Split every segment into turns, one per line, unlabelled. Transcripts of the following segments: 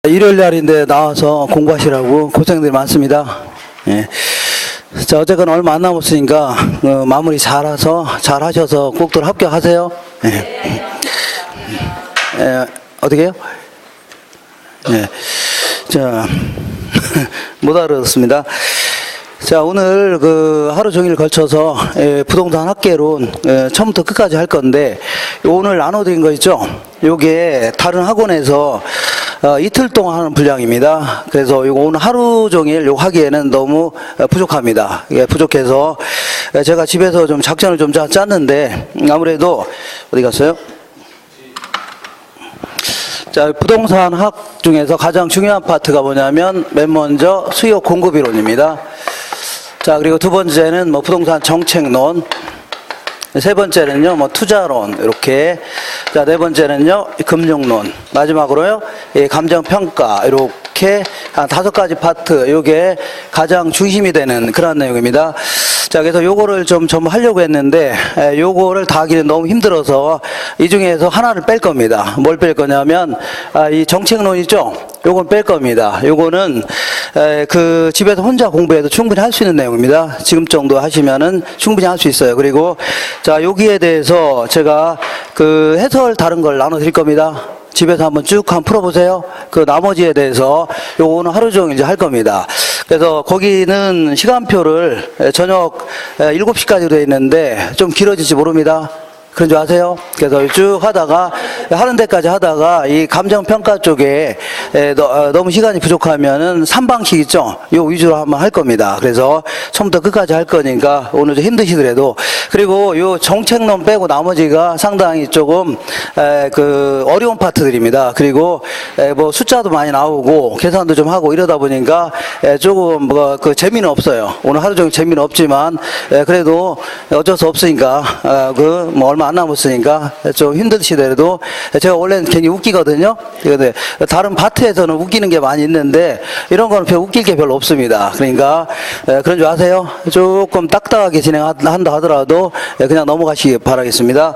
일요일 날인데 나와서 공부하시라고 고생들이 많습니다. 예. 자, 어쨌거나 얼마 안 남았으니까 마무리 잘 하셔서 꼭들 합격하세요. 예. 예. 어떻게 해요? 예. 자, 못 알아듣습니다. 자, 오늘 하루 종일 걸쳐서 부동산 학개론 처음부터 끝까지 할 건데, 오늘 나눠드린 거 있죠? 요게 다른 학원에서 이틀 동안 하는 분량입니다. 그래서 이거 오늘 하루 종일 요 하기에는 너무 부족합니다. 예, 부족해서 제가 집에서 좀 작전을 좀 짰는데, 아무래도 어디 갔어요? 자, 부동산 학 중에서 가장 중요한 파트가 뭐냐면 맨 먼저 수요 공급 이론입니다. 자, 그리고 두 번째는 부동산 정책론, 세 번째는요 투자론, 이렇게. 자, 네 번째는요 금융론, 마지막으로요 감정평가, 이렇게 한 5가지 파트, 요게 가장 중심이 되는 그런 내용입니다. 자, 그래서 요거를 좀 하려고 했는데, 요거를 다 하기는 너무 힘들어서 이 중에서 하나를 뺄 겁니다. 뭘 뺄 거냐면, 이 정책론 있죠? 요건 뺄 겁니다. 요거는 집에서 혼자 공부해도 충분히 할 수 있는 내용입니다. 지금 정도 하시면은 충분히 할 수 있어요. 그리고 자, 여기에 대해서 제가 해설 다른 걸 나눠 드릴 겁니다. 집에서 한번 쭉 풀어보세요. 나머지에 대해서 요거 오늘 하루 종일 이제 할 겁니다. 그래서 거기는 시간표를 저녁 7시까지로 되어 있는데 좀 길어질지 모릅니다. 그런 줄 아세요? 그래서 쭉 하다가, 하는 데까지 하다가, 이 감정평가 쪽에 너무 시간이 부족하면은 3방식 있죠? 요 위주로 한번 할 겁니다. 그래서 처음부터 끝까지 할 거니까 오늘 좀 힘드시더라도. 그리고 요 정책론 빼고 나머지가 상당히 조금, 어려운 파트들입니다. 그리고, 숫자도 많이 나오고, 계산도 좀 하고 이러다 보니까, 조금, 재미는 없어요. 오늘 하루 종일 재미는 없지만, 그래도 어쩔 수 없으니까, 얼마 안 남았으니까 좀 힘드시더라도, 제가 원래는 굉장히 웃기거든요. 근데 다른 파트에서는 웃기는 게 많이 있는데 이런 거는 웃길 게 별로 없습니다. 그러니까 그런 줄 아세요? 조금 딱딱하게 진행한다 하더라도 그냥 넘어가시기 바라겠습니다.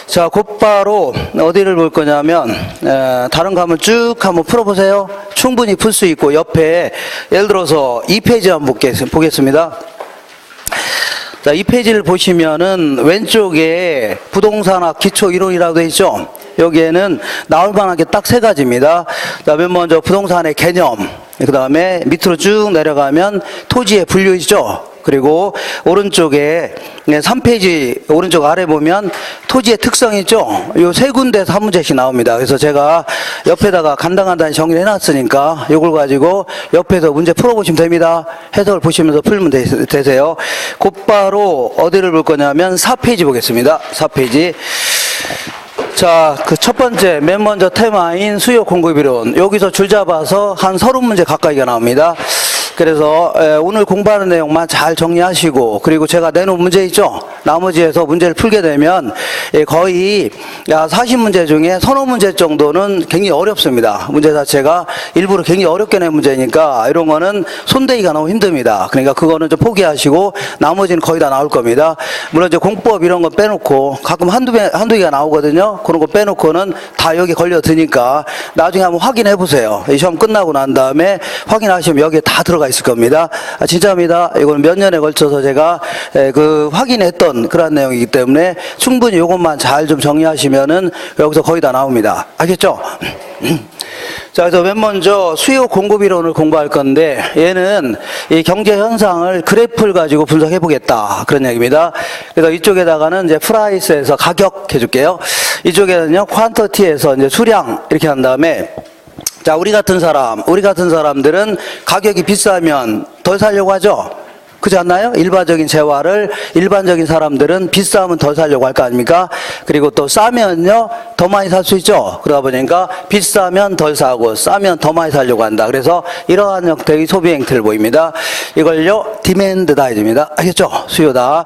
자, 곧바로 어디를 볼 거냐면, 다른 거 한번 쭉 한번 풀어보세요. 충분히 풀 수 있고, 옆에 예를 들어서 2페이지 한번 보겠습니다. 자, 이 페이지를 보시면은 왼쪽에 부동산학 기초 이론이라고 되어 있죠? 여기에는 나올 만한 게 딱 3가지입니다. 자, 맨 먼저 부동산의 개념, 그 다음에 밑으로 쭉 내려가면 토지의 분류 있죠? 그리고 오른쪽에 3페이지 오른쪽 아래 보면 토지의 특성 있죠? 요 3군데에서 한 문제씩 나옵니다. 그래서 제가 옆에다가 간단히 정리를 해놨으니까 요걸 가지고 옆에서 문제 풀어보시면 됩니다. 해석을 보시면서 풀면 되세요. 곧바로 어디를 볼 거냐면 4페이지 보겠습니다. 4페이지. 자, 첫 번째, 맨 먼저 테마인 수요 공급 이론. 여기서 줄 잡아서 한 30문제 가까이가 나옵니다. 그래서 오늘 공부하는 내용만 잘 정리하시고, 그리고 제가 내놓은 문제 있죠? 나머지에서 문제를 풀게 되면 거의 40문제 중에 서너 문제 정도는 굉장히 어렵습니다. 문제 자체가 일부러 굉장히 어렵게 낸 문제니까 이런 거는 손대기가 너무 힘듭니다. 그러니까 그거는 좀 포기하시고 나머지는 거의 다 나올 겁니다. 물론 이제 공법 이런 거 빼놓고 가끔 한두 개가 나오거든요. 그런 거 빼놓고는 다 여기 걸려드니까 나중에 한번 확인해 보세요. 이 시험 끝나고 난 다음에 확인하시면 여기에 다 들어가 있을 겁니다. 진짜입니다. 이건 몇 년에 걸쳐서 제가 확인했던 그런 내용이기 때문에 충분히 이것만 잘 좀 정리하시면은 여기서 거의 다 나옵니다. 알겠죠? 자, 그래서 맨 먼저 수요 공급 이론을 공부할 건데, 얘는 이 경제 현상을 그래프를 가지고 분석해 보겠다, 그런 얘기입니다. 그래서 이쪽에다가는 이제 프라이스에서 가격 해줄게요. 이쪽에는요 퀀터티에서 이제 수량 이렇게 한 다음에, 자, 우리 같은 사람들은 가격이 비싸면 덜 살려고 하죠? 그렇지 않나요? 일반적인 사람들은 비싸면 덜 살려고 할 거 아닙니까? 그리고 또 싸면요 더 많이 살 수 있죠? 그러다 보니까 비싸면 덜 사고 싸면 더 많이 살려고 한다. 그래서 이러한 형태의 소비 행태를 보입니다. 이걸요 디맨드다 해줍니다. 알겠죠? 수요다.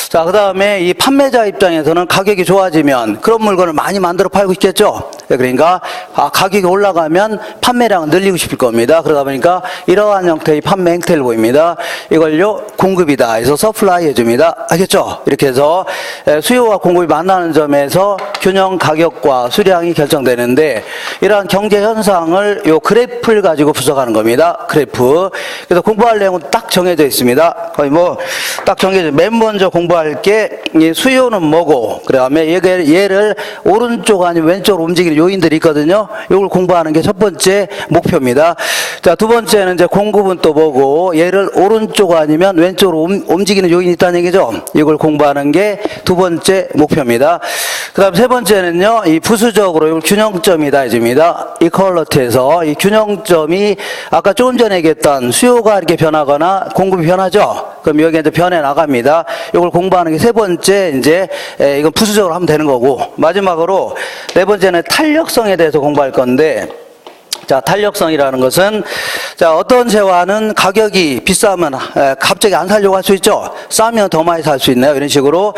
자, 그 다음에 이 판매자 입장에서는 가격이 좋아지면 그런 물건을 많이 만들어 팔고 싶겠죠. 그러니까 가격이 올라가면 판매량을 늘리고 싶을 겁니다. 그러다 보니까 이러한 형태의 판매 행태를 보입니다. 이걸요 공급이다 해서 서플라이 해줍니다. 알겠죠? 이렇게 해서 수요와 공급이 만나는 점에서 균형 가격과 수량이 결정되는데, 이러한 경제 현상을 요 그래프를 가지고 분석하는 겁니다. 그래프. 그래서 공부할 내용은 딱 정해져 있습니다. 거의 뭐 딱 정해져. 맨 먼저 공부할 게 이 수요는 뭐고, 그다음에 얘를 오른쪽 아니면 왼쪽으로 움직이는 요인들이 있거든요. 이걸 공부하는 게 첫 번째 목표입니다. 자, 두 번째는 이제 공급은 또 뭐고, 얘를 오른쪽 아니면 왼쪽으로 움직이는 요인이 있다는 얘기죠. 이걸 공부하는 게 두 번째 목표입니다. 그다음 세 번째는요, 이 부수적으로 이걸 균형점이다 해줍니다. 이퀄러티에서 이 균형점이 아까 조금 전에 얘기했던 수요가 이렇게 변하거나 공급이 변하죠. 그럼 여기 이제 변해 나갑니다. 이걸 공부하는 게 세 번째, 이제 이건 부수적으로 하면 되는 거고, 마지막으로 네 번째는 탄력성에 대해서 공부할 건데, 자, 탄력성이라는 것은, 자, 어떤 재화는 가격이 비싸면 갑자기 안 사려고 할 수 있죠. 싸면 더 많이 살 수 있나요? 이런 식으로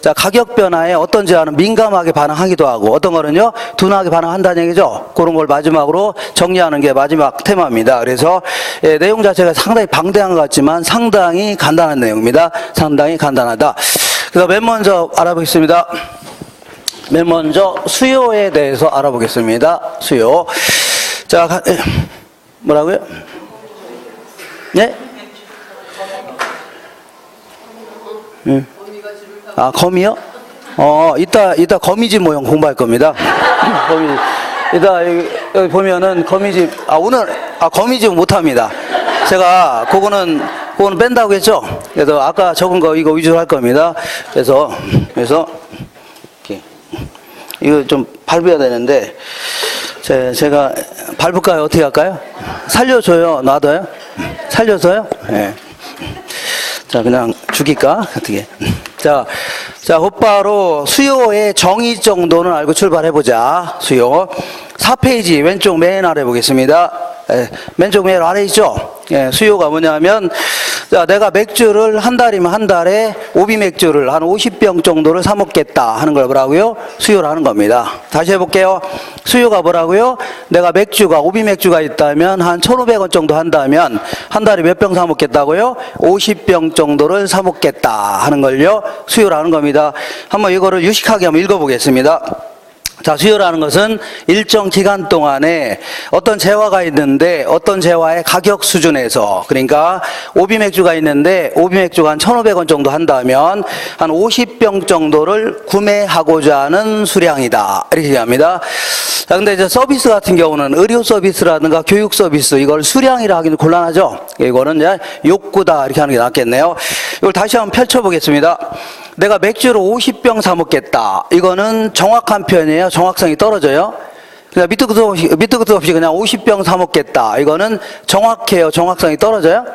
자, 가격 변화에 어떤 재화는 민감하게 반응하기도 하고, 어떤 거는요 둔하게 반응한다는 얘기죠. 그런 걸 마지막으로 정리하는 게 마지막 테마입니다. 그래서 내용 자체가 상당히 방대한 것 같지만 상당히 간단한 내용입니다. 상당히 간단하다. 그래서 맨 먼저 알아보겠습니다. 맨 먼저 수요에 대해서 알아보겠습니다. 수요. 자, 뭐라고요? 네? 아, 거미요? 이따 거미집 모형 공부할 겁니다. 거미집. 이따 여기 보면은 거미집, 거미집 못합니다. 제가 그거는 뺀다고 했죠? 그래서 아까 적은 거 이거 위주로 할 겁니다. 그래서 이거 좀 밟아야 되는데, 제가 밟을까요? 어떻게 할까요? 살려줘요? 놔둬요? 살려서요? 네. 자, 그냥 죽일까? 어떻게. 자, 곧바로 수요의 정의 정도는 알고 출발해보자. 수요. 4페이지 왼쪽 맨 아래 보겠습니다. 왼쪽 맨 아래 있죠? 수요가 뭐냐면, 자, 내가 맥주를 한 달이면 한 달에 오비 맥주를 한 50병 정도를 사 먹겠다 하는 걸 뭐라고요? 수요라는 겁니다. 다시 해볼게요. 수요가 뭐라고요? 내가 맥주가, 오비 맥주가 있다면 한 1,500원 정도 한다면 한 달에 몇 병 사 먹겠다고요? 50병 정도를 사 먹겠다 하는 걸요 수요라는 겁니다. 한번 이거를 유식하게 한번 읽어보겠습니다. 자, 수요라는 것은 일정 기간 동안에 어떤 재화가 있는데 어떤 재화의 가격 수준에서, 그러니까 오비 맥주가 있는데 오비 맥주가 한 1,500원 정도 한다면 한 50병 정도를 구매하고자 하는 수량이다, 이렇게 얘기합니다. 자, 근데 이제 서비스 같은 경우는 의료 서비스라든가 교육 서비스, 이걸 수량이라 하기는 곤란하죠. 이거는 이제 욕구다, 이렇게 하는 게 낫겠네요. 이걸 다시 한번 펼쳐보겠습니다. 내가 맥주를 50병 사 먹겠다. 이거는 정확한 표현이에요. 정확성이 떨어져요. 그냥 밑도 끝도 없이 그냥 50병 사 먹겠다. 이거는 정확해요. 정확성이 떨어져요?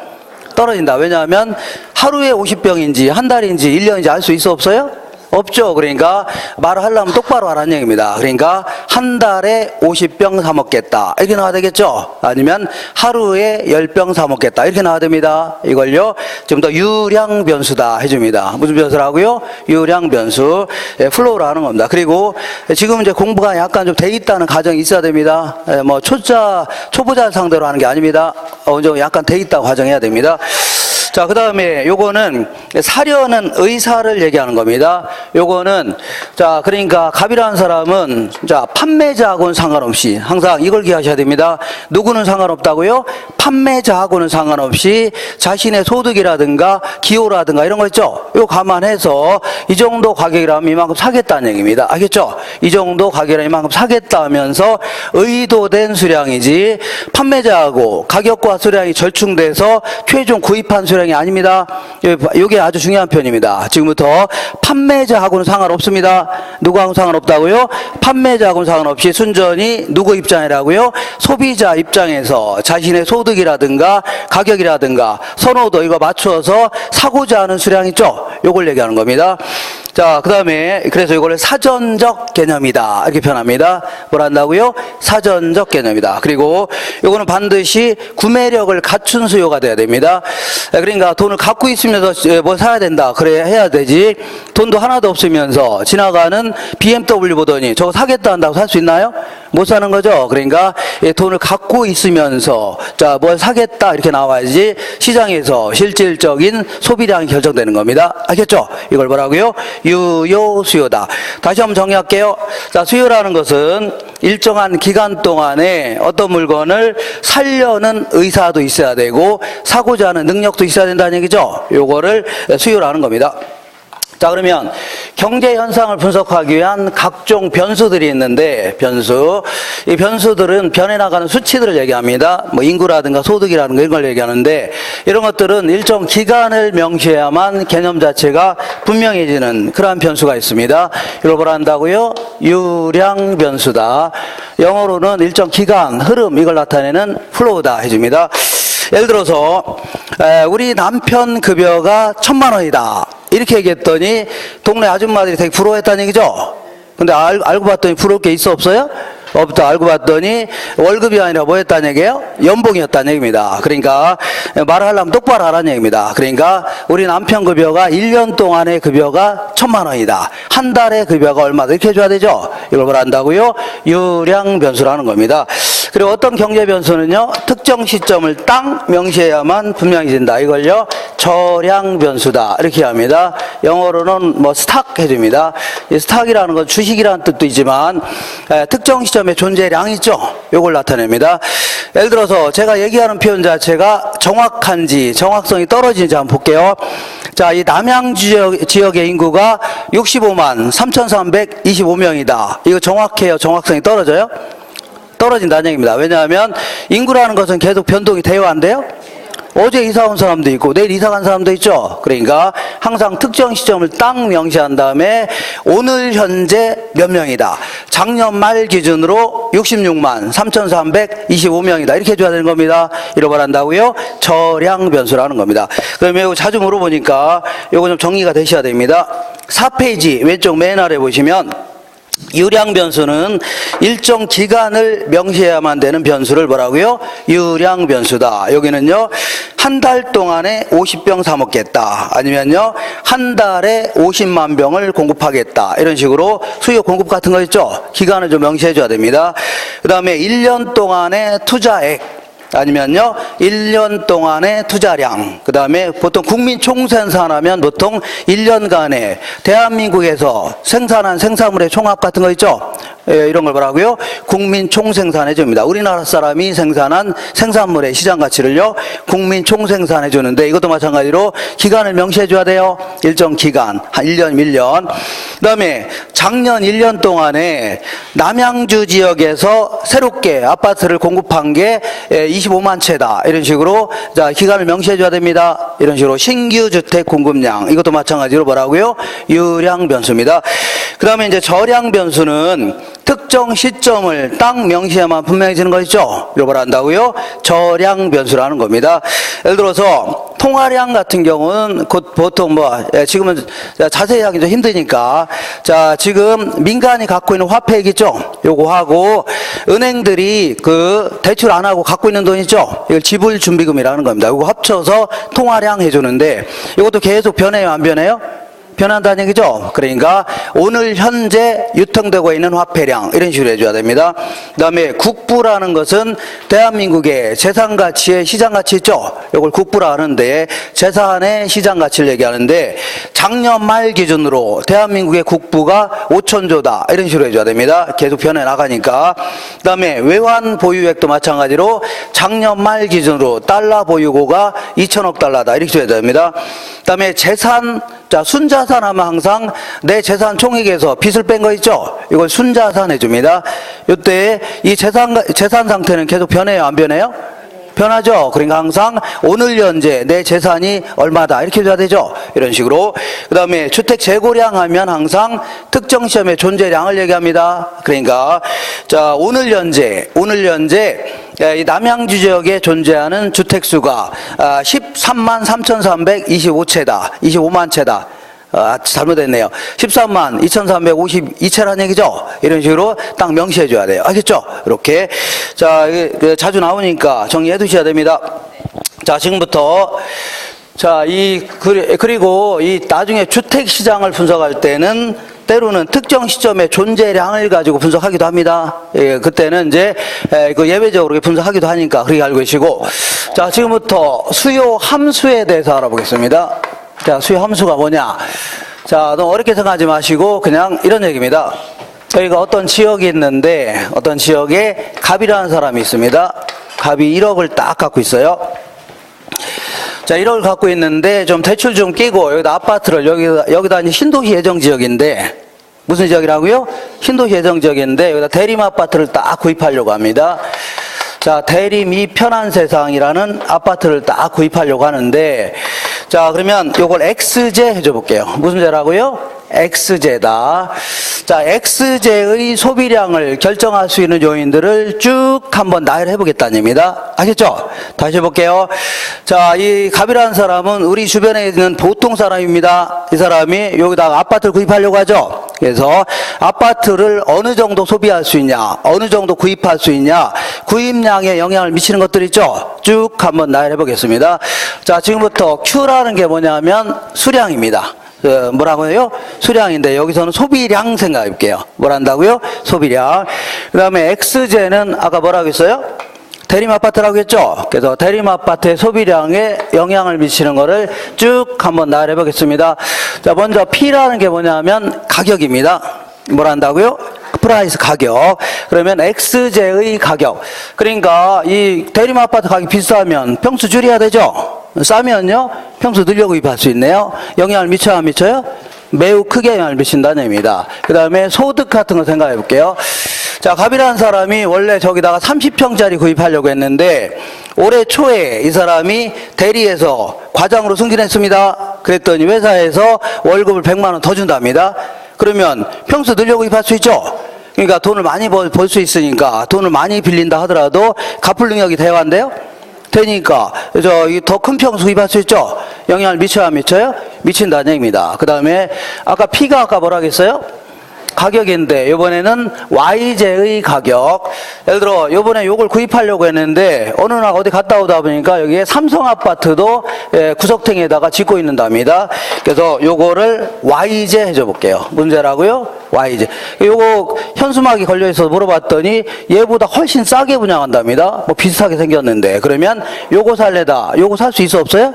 떨어진다. 왜냐하면 하루에 50병인지 한 달인지 1년인지 알 수 있어 없어요? 없죠. 그러니까 말을 하려면 똑바로 하라는 얘기입니다. 그러니까 한 달에 50병 사 먹겠다, 이렇게 나와야 되겠죠. 아니면 하루에 10병 사 먹겠다, 이렇게 나와야 됩니다. 이걸요 좀 더 유량 변수다 해줍니다. 무슨 변수라고요? 유량 변수. 플로우로 하는 겁니다. 그리고 지금 이제 공부가 약간 좀 돼 있다는 가정이 있어야 됩니다. 뭐 초보자 상대로 하는 게 아닙니다. 좀 약간 돼 있다고 가정해야 됩니다. 자, 그 다음에 요거는 사려는 의사를 얘기하는 겁니다. 요거는, 자, 그러니까 갑이라는 사람은, 자, 판매자하고는 상관없이 항상 이걸 기억하셔야 됩니다. 누구는 상관없다고요? 판매자하고는 상관없이 자신의 소득이라든가 기호라든가 이런 거 있죠? 이거 감안해서 이 정도 가격이라면 이만큼 사겠다는 얘기입니다. 알겠죠? 이 정도 가격이라면 이만큼 사겠다 하면서 의도된 수량이지, 판매자하고 가격과 수량이 절충돼서 최종 구입한 수량이 아닙니다. 이게 아주 중요한 표현입니다. 지금부터 판매자하고는 상관없습니다. 누구하고는 상관없다고요? 판매자하고는 상관없이 순전히 누구 입장이라고요? 소비자 입장에서 자신의 소득이라든가 가격이라든가 선호도 이거 맞추어서 사고자 하는 수량 있죠? 요걸 얘기하는 겁니다. 자, 그 다음에, 그래서 이걸 사전적 개념이다. 이렇게 표현합니다. 뭘 한다고요? 사전적 개념이다. 그리고 이거는 반드시 구매력을 갖춘 수요가 돼야 됩니다. 그러니까 돈을 갖고 있으면서 뭐 사야 된다. 그래, 해야 되지. 돈도 하나도 없으면서 지나가는 BMW 보더니 저거 사겠다 한다고 살 수 있나요? 못 사는 거죠. 그러니까 돈을 갖고 있으면서 자, 뭘 사겠다 이렇게 나와야지 시장에서 실질적인 소비량이 결정되는 겁니다. 알겠죠? 이걸 뭐라고요? 유효 수요다. 다시 한번 정리할게요. 자, 수요라는 것은 일정한 기간 동안에 어떤 물건을 사려는 의사도 있어야 되고 사고자 하는 능력도 있어야 된다는 얘기죠. 요거를 수요라는 겁니다. 자, 그러면 경제 현상을 분석하기 위한 각종 변수들이 있는데 이 변수들은 변해나가는 수치들을 얘기합니다. 뭐 인구라든가 소득이라든가 이런 걸 얘기하는데 이런 것들은 일정 기간을 명시해야만 개념 자체가 분명해지는 그러한 변수가 있습니다. 이걸 뭐라 한다고요? 유량 변수다. 영어로는 일정 기간, 흐름 이걸 나타내는 플로우다 해줍니다. 예를 들어서 우리 남편 급여가 1,000만 원이다. 이렇게 얘기했더니 동네 아줌마들이 되게 부러워했다는 얘기죠. 근데 알고 봤더니 부러울 게 있어 없어요? 없다. 알고 봤더니 월급이 아니라 뭐였다는 얘기예요? 연봉이었다는 얘기입니다. 그러니까 말을 하려면 똑바로 하라는 얘기입니다. 그러니까 우리 남편 급여가 1년 동안의 급여가 1,000만 원이다. 한 달의 급여가 얼마다 이렇게 해줘야 되죠. 이걸 뭐라 한다고요? 유량 변수라는 겁니다. 그리고 어떤 경제 변수는요, 특정 시점을 딱 명시해야만 분명해진다. 이걸요, 저량 변수다. 이렇게 합니다. 영어로는 뭐 스탁 해줍니다. 이 스탁이라는 건 주식이라는 뜻도 있지만 특정 시점의 존재량 있죠. 요걸 나타냅니다. 예를 들어서 제가 얘기하는 표현 자체가 정확한지 정확성이 떨어지는지 한번 볼게요. 자, 이 남양 지역의 인구가 65만 3,325명이다. 이거 정확해요? 정확성이 떨어져요? 떨어진다는 얘기입니다. 왜냐하면 인구라는 것은 계속 변동이 돼야 한대요. 어제 이사 온 사람도 있고 내일 이사 간 사람도 있죠. 그러니까 항상 특정 시점을 딱 명시한 다음에 오늘 현재 몇 명이다. 작년 말 기준으로 66만 3,325명이다. 이렇게 해줘야 되는 겁니다. 이걸 말한다고요? 저량 변수라는 겁니다. 그러면 이거 자주 물어보니까 이거 좀 정리가 되셔야 됩니다. 4페이지 왼쪽 맨 아래 보시면 유량 변수는 일정 기간을 명시해야만 되는 변수를 뭐라고요? 유량 변수다. 여기는요, 한 달 동안에 50병 사 먹겠다. 아니면요, 한 달에 50만 병을 공급하겠다. 이런 식으로 수요 공급 같은 거 있죠? 기간을 좀 명시해 줘야 됩니다. 그 다음에 1년 동안의 투자액. 아니면요, 1년 동안의 투자량. 그 다음에 보통 국민 총생산하면 보통 1년간에 대한민국에서 생산한 생산물의 총합 같은 거 있죠? 예, 이런 걸 뭐라고요? 국민 총생산해 줍니다. 우리나라 사람이 생산한 생산물의 시장 가치를요, 국민 총생산해 주는데 이것도 마찬가지로 기간을 명시해 줘야 돼요. 일정 기간, 한 1년, 1년. 그 다음에 작년 1년 동안에 남양주 지역에서 새롭게 아파트를 공급한 게 25만 채다. 이런 식으로 자, 기간을 명시해 줘야 됩니다. 이런 식으로 신규 주택 공급량. 이것도 마찬가지로 뭐라고요? 유량 변수입니다. 그 다음에 이제 저량 변수는 특정 시점을 딱 명시해야만 분명해지는 거 있죠? 이걸 한다고요? 저량 변수라는 겁니다. 예를 들어서 통화량 같은 경우는 곧 보통 지금은 자세히 하기 좀 힘드니까 자, 지금 민간이 갖고 있는 화폐액 있죠? 요거 하고 은행들이 그 대출 안 하고 갖고 있는 돈 있죠? 이걸 지불 준비금이라는 겁니다. 요거 합쳐서 통화량 해주는데 이것도 계속 변해요, 안 변해요? 변한다는 얘기죠. 그러니까 오늘 현재 유통되고 있는 화폐량 이런 식으로 해줘야 됩니다. 그 다음에 국부라는 것은 대한민국의 재산가치의 시장가치 있죠. 이걸 국부라 하는데 재산의 시장가치를 얘기하는데 작년 말 기준으로 대한민국의 국부가 5천조다 이런 식으로 해줘야 됩니다. 계속 변해나가니까. 그 다음에 외환 보유액도 마찬가지로 작년 말 기준으로 달러 보유고가 2천억 달러다 이렇게 해줘야 됩니다. 그 다음에 재산, 자, 순자산 하면 항상 내 재산 총액에서 빚을 뺀 거 있죠? 이걸 순자산 해줍니다. 이때 이 재산 상태는 계속 변해요, 안 변해요? 변하죠. 그러니까 항상 오늘 현재 내 재산이 얼마다 이렇게 해줘야 되죠. 이런 식으로. 그 다음에 주택 재고량 하면 항상 특정 시점의 존재량을 얘기합니다. 그러니까 자, 오늘 현재 이 남양주 지역에 존재하는 주택수가 13만 3,325채다. 25만 채다. 잘못했네요. 13만 2,352채란 얘기죠. 이런 식으로 딱 명시해 줘야 돼요. 알겠죠? 이렇게. 자, 자주 나오니까 정리해 두셔야 됩니다. 자, 지금부터 자, 그리고 이 나중에 주택 시장을 분석할 때는 때로는 특정 시점의 존재량을 가지고 분석하기도 합니다. 예, 그때는 이제 그 예외적으로 분석하기도 하니까 그렇게 알고 계시고. 자, 지금부터 수요 함수에 대해서 알아보겠습니다. 자, 수요 함수가 뭐냐? 자, 너무 어렵게 생각하지 마시고 그냥 이런 얘기입니다. 저희가 어떤 지역이 있는데 어떤 지역에 갑이라는 사람이 있습니다. 갑이 1억을 딱 갖고 있어요. 자, 1억을 갖고 있는데 좀 대출 좀 끼고 여기다 아파트를 여기다 이제 신도시 예정 지역인데 무슨 지역이라고요? 신도시 예정 지역인데 여기다 대림 아파트를 딱 구입하려고 합니다. 자, 대림 이 편한 세상이라는 아파트를 딱 구입하려고 하는데 자, 그러면 요걸 X제 해줘 볼게요. 무슨 제라고요? X제다. 자, X제의 소비량을 결정할 수 있는 요인들을 쭉 한번 나열해 보겠다는 얘기입니다. 아시겠죠? 다시 해볼게요. 자, 이 갑이라는 사람은 우리 주변에 있는 보통 사람입니다. 이 사람이 여기다가 아파트를 구입하려고 하죠. 그래서 아파트를 어느 정도 소비할 수 있냐, 어느 정도 구입할 수 있냐, 구입량에 영향을 미치는 것들 있죠. 쭉 한번 나열해 보겠습니다. 자, 지금부터 Q라는 게 뭐냐면 수량입니다. 뭐라고 해요? 수량인데 여기서는 소비량 생각해 볼게요. 뭘 한다고요? 소비량. 그 다음에 X제는 아까 뭐라고 했어요? 대림 아파트라고 했죠? 그래서 대림 아파트의 소비량에 영향을 미치는 거를 쭉 한번 나열해 보겠습니다. 자, 먼저 P라는 게 뭐냐면 가격입니다. 뭘 한다고요? 프라이스 가격. 그러면 X제의 가격. 그러니까 이 대림 아파트 가격이 비싸면 평수 줄여야 되죠? 싸면요, 평수 늘려 구입할 수 있네요. 영향을 미쳐요, 안 미쳐요? 매우 크게 영향을 미친다는 얘기입니다. 그 다음에 소득 같은 거 생각해 볼게요. 자, 갑이라는 사람이 원래 저기다가 30평짜리 구입하려고 했는데 올해 초에 이 사람이 대리에서 과장으로 승진했습니다. 그랬더니 회사에서 월급을 100만 원 더 준답니다. 그러면 평수 늘려 구입할 수 있죠? 그러니까 돈을 많이 벌 수 있으니까 돈을 많이 빌린다 하더라도 갚을 능력이 돼야 한대요? 되니까 더 큰 평수 구입할 수 있죠? 영향을 미쳐요, 안 미쳐요? 미친다는 얘기입니다. 그 다음에 아까 P가 아까 뭐라 했어요? 가격인데 이번에는 Y제의 가격. 예를 들어 이번에 요걸 구입하려고 했는데 어느 날 어디 갔다 오다 보니까 여기에 삼성 아파트도 구석탱이에다가 짓고 있는답니다. 그래서 요거를 Y제 해줘 볼게요. 문제라고요? Y제. 요거 현수막이 걸려 있어서 물어봤더니 얘보다 훨씬 싸게 분양한답니다. 뭐 비슷하게 생겼는데 그러면 요거 살래다. 요거 살 수 있어 없어요?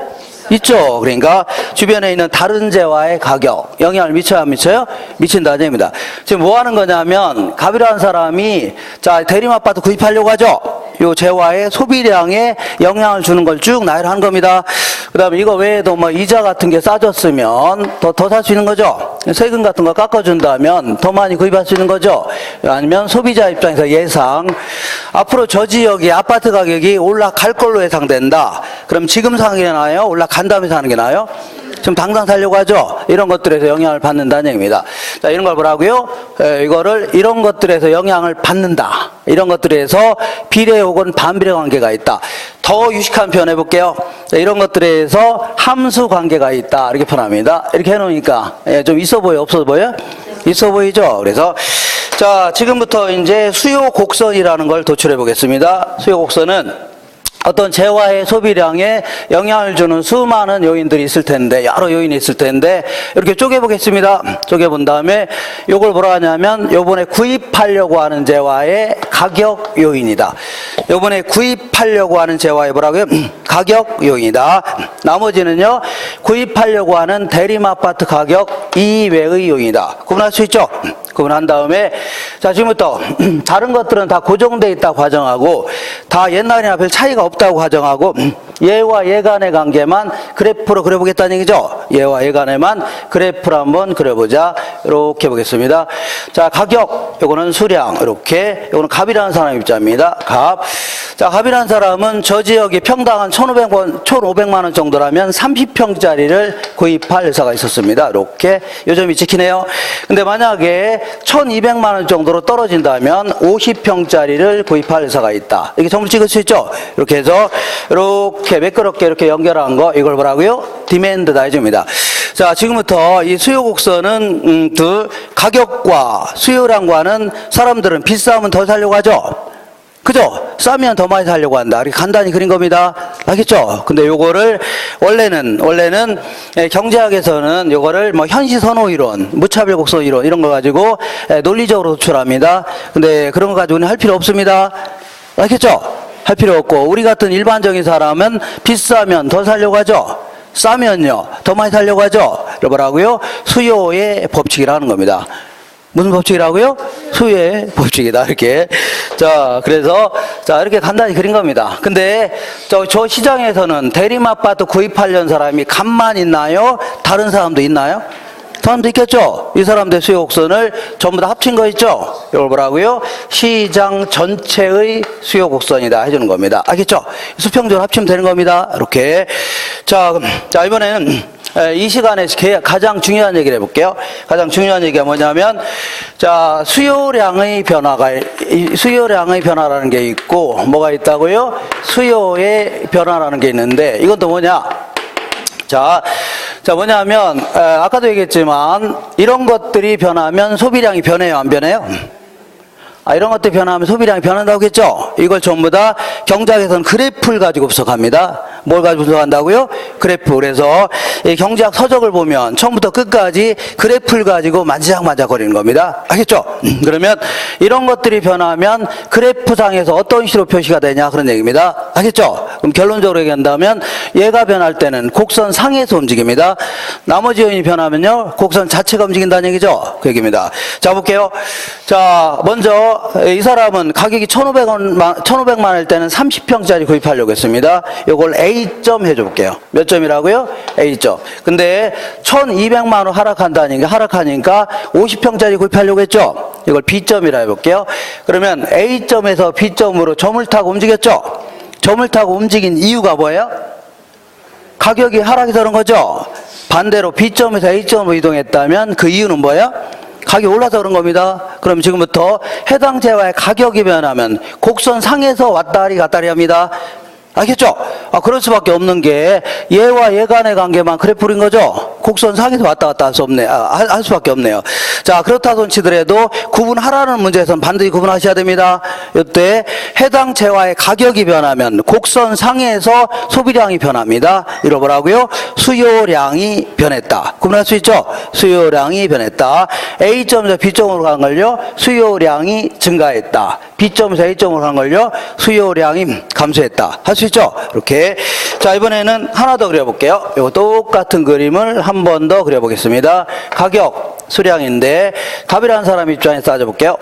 있죠. 그러니까 주변에 있는 다른 제와의 가격 영향을 미쳐요, 안 미쳐요? 미친다는 얘기입니다. 지금 뭐 하는 거냐면 갑이라는 사람이 자, 대림 아파트 구입하려고 하죠. 요 제와의 소비량에 영향을 주는 걸 쭉 나열하는 겁니다. 그 다음에 이거 외에도 뭐 이자 같은 게 싸졌으면 더 살 수 있는 거죠. 세금 같은 거 깎아준다면 더 많이 구입할 수 있는 거죠. 아니면 소비자 입장에서 예상 앞으로 저 지역의 아파트 가격이 올라갈 걸로 예상된다. 그럼 지금 사는 게 나아요? 올라간 다음에 사는 게 나아요? 지금 당장 살려고 하죠? 이런 것들에서 영향을 받는다는 얘기입니다. 자, 이런 걸 뭐라고요? 이거를 이런 것들에서 영향을 받는다. 이런 것들에서 비례 혹은 반비례 관계가 있다. 더 유식한 표현 해볼게요. 자, 이런 것들에서 함수 관계가 있다. 이렇게 표현합니다. 이렇게 해놓으니까 좀 있어 보여, 없어 보여? 있어 보이죠? 그래서 자, 지금부터 이제 수요 곡선이라는 걸 도출해 보겠습니다. 수요 곡선은 어떤 재화의 소비량에 영향을 주는 수많은 요인들이 있을 텐데, 여러 요인이 있을 텐데, 이렇게 쪼개보겠습니다. 쪼개본 다음에, 요걸 뭐라 하냐면, 요번에 구입하려고 하는 재화의 가격 요인이다. 요번에 구입하려고 하는 재화의 뭐라고요? 가격 요인이다. 나머지는요, 구입하려고 하는 대림 아파트 가격 이외의 요인이다. 구분할 수 있죠? 구분한 다음에 자, 지금부터 다른 것들은 다 고정돼 있다고 가정하고 다 옛날이나 별 차이가 없다고 가정하고 얘와 얘 간의 관계만 그래프로 그려보겠다는 얘기죠. 얘와 얘 간에만 그래프로 한번 그려보자. 이렇게 보겠습니다. 자, 가격 요거는 수량 이렇게 요거는 갑이라는 사람 입장입니다. 갑. 자, 갑이라는 사람은 저 지역이 평당 한 1,500만 원 정도라면 30평짜리를 구입할 의사가 있었습니다. 이렇게 요점이 찍히네요. 근데 만약에 1,200만 원 정도로 떨어진다면 50평짜리를 구입할 의사가 있다. 이렇게 점을 찍을 수 있죠. 이렇게 해서 이렇게 매끄럽게 이렇게 연결한 거 이걸 뭐라고요? 디맨드다 해줍니다. 자, 지금부터 이 수요 곡선은 가격과 수요량과는 사람들은 비싸면 더 살려고 하죠. 그죠? 싸면 더 많이 살려고 한다. 이렇게 간단히 그린 겁니다. 알겠죠? 근데 요거를 원래는 경제학에서는 요거를 뭐 현시선호 이론, 무차별 곡선 이론 이런 거 가지고 논리적으로 도출합니다. 근데 그런 거 가지고는 할 필요 없습니다. 알겠죠? 할 필요 없고 우리 같은 일반적인 사람은 비싸면 더 살려고 하죠. 싸면요 더 많이 살려고 하죠. 뭐라고요? 수요의 법칙이라는 겁니다. 무슨 법칙이라고요? 수요의 법칙이다. 이렇게. 자, 그래서, 자, 이렇게 간단히 그린 겁니다. 근데, 저 시장에서는 대림아파트 구입하려는 사람이 간만 있나요? 다른 사람도 있나요? 사람도 있겠죠? 이 사람들 수요 곡선을 전부 다 합친 거 있죠? 이걸 뭐라고요? 시장 전체의 수요 곡선이다. 해주는 겁니다. 알겠죠? 수평적으로 합치면 되는 겁니다. 이렇게. 자, 이번에는 이 시간에 가장 중요한 얘기를 해볼게요. 가장 중요한 얘기가 뭐냐면, 자, 수요량의 변화라는 게 있고, 뭐가 있다고요? 수요의 변화라는 게 있는데, 이건 또 뭐냐? 자, 뭐냐면, 아까도 얘기했지만, 이런 것들이 변하면 소비량이 변해요, 안 변해요? 이런 것들이 변하면 소비량이 변한다고 했죠? 이걸 전부 다 경제학에서는 그래프를 가지고 분석합니다. 뭘 가지고 분석한다고요? 그래프. 그래서 이 경제학 서적을 보면 처음부터 끝까지 그래프를 가지고 만지작만지작거리는 겁니다. 알겠죠? 그러면 이런 것들이 변하면 그래프상에서 어떤 식으로 표시가 되냐 그런 얘기입니다. 알겠죠? 그럼 결론적으로 얘기한다면 얘가 변할 때는 곡선 상에서 움직입니다. 나머지 요인이 변하면요 곡선 자체가 움직인다는 얘기죠? 그 얘기입니다. 자, 볼게요. 자, 먼저 이 사람은 가격이 1,500만 원일 때는 30평짜리 구입하려고 했습니다. 이걸 A점 해줄게요. 몇 점이라고요? A점. 근데 1,200만 원 하락하니까 50평짜리 구입하려고 했죠? 이걸 B점이라 해볼게요. 그러면 A점에서 B점으로 점을 타고 움직였죠? 점을 타고 움직인 이유가 뭐예요? 가격이 하락해서 그런 거죠? 반대로 B점에서 A점으로 이동했다면 그 이유는 뭐예요? 가격이 올라서 그런 겁니다. 그럼 지금부터 해당 재화의 가격이 변하면 곡선 상에서 왔다리 갔다리 합니다. 알겠죠? 그럴 수밖에 없는 게 얘와 얘 간의 관계만 그래프인 거죠? 곡선 상에서 왔다 갔다 할 수밖에 없네요. 자, 그렇다 손 치더라도 구분하라는 문제에서는 반드시 구분하셔야 됩니다. 이때 해당 재화의 가격이 변하면 곡선 상에서 소비량이 변합니다. 이러 뭐라고요? 수요량이 변했다. 구분할 수 있죠? 수요량이 변했다. A점에서 B점으로 간 걸요? 수요량이 증가했다. B점에서 A점으로 간 걸요? 수요량이 감소했다. 할 수 있죠? 이렇게. 자, 이번에는 하나 더 그려볼게요. 이거 똑같은 그림을 한 번 더 그려보겠습니다. 가격, 수량인데 답이라는 사람 입장에서 따져볼게요.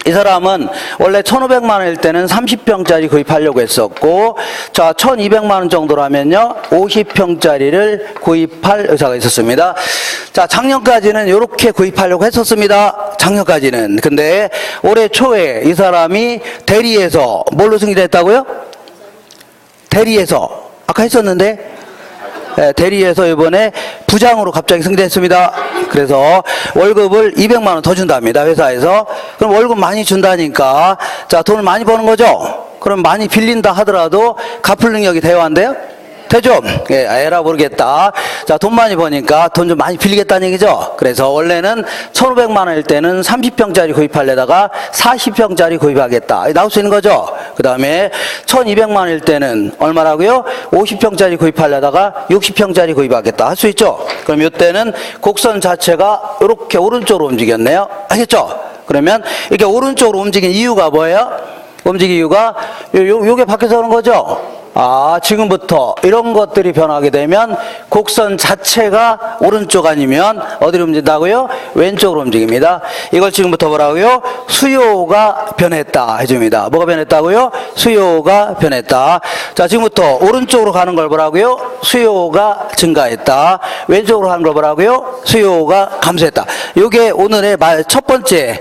이 사람은 원래 1,500만 원일 때는 30평짜리 구입하려고 했었고, 자, 1,200만 원 정도라면요 50평짜리를 구입할 의사가 있었습니다. 자, 작년까지는 이렇게 구입하려고 했었습니다. 작년까지는. 근데 올해 초에 이 사람이 대리에서 뭘로 승진했다고요? 대리에서 아까 했었는데 대리에서 이번에 부장으로 갑자기 승진했습니다. 그래서 월급을 200만 원 더 준답니다. 회사에서. 그럼 월급 많이 준다니까 자, 돈을 많이 버는 거죠. 그럼 많이 빌린다 하더라도 갚을 능력이 대화인데요? 되죠? 예, 에라 모르겠다. 자, 돈 많이 버니까 돈 좀 많이 빌리겠다는 얘기죠. 그래서 원래는 1,500만 원일 때는 30평짜리 구입하려다가 40평짜리 구입하겠다. 나올 수 있는 거죠. 그 다음에 1,200만 원일 때는 얼마라고요? 50평짜리 구입하려다가 60평짜리 구입하겠다. 할 수 있죠. 그럼 이때는 곡선 자체가 이렇게 오른쪽으로 움직였네요. 알겠죠? 그러면 이렇게 오른쪽으로 움직인 이유가 뭐예요? 움직인 이유가 요게 밖에서 오는 거죠. 지금부터 이런 것들이 변하게 되면 곡선 자체가 오른쪽 아니면 어디로 움직인다고요? 왼쪽으로 움직입니다. 이걸 지금부터 뭐라고요? 수요가 변했다 해줍니다. 뭐가 변했다고요? 수요가 변했다. 자, 지금부터 오른쪽으로 가는 걸 뭐라고요? 수요가 증가했다. 왼쪽으로 가는 걸 뭐라고요? 수요가 감소했다. 이게 오늘의 첫 번째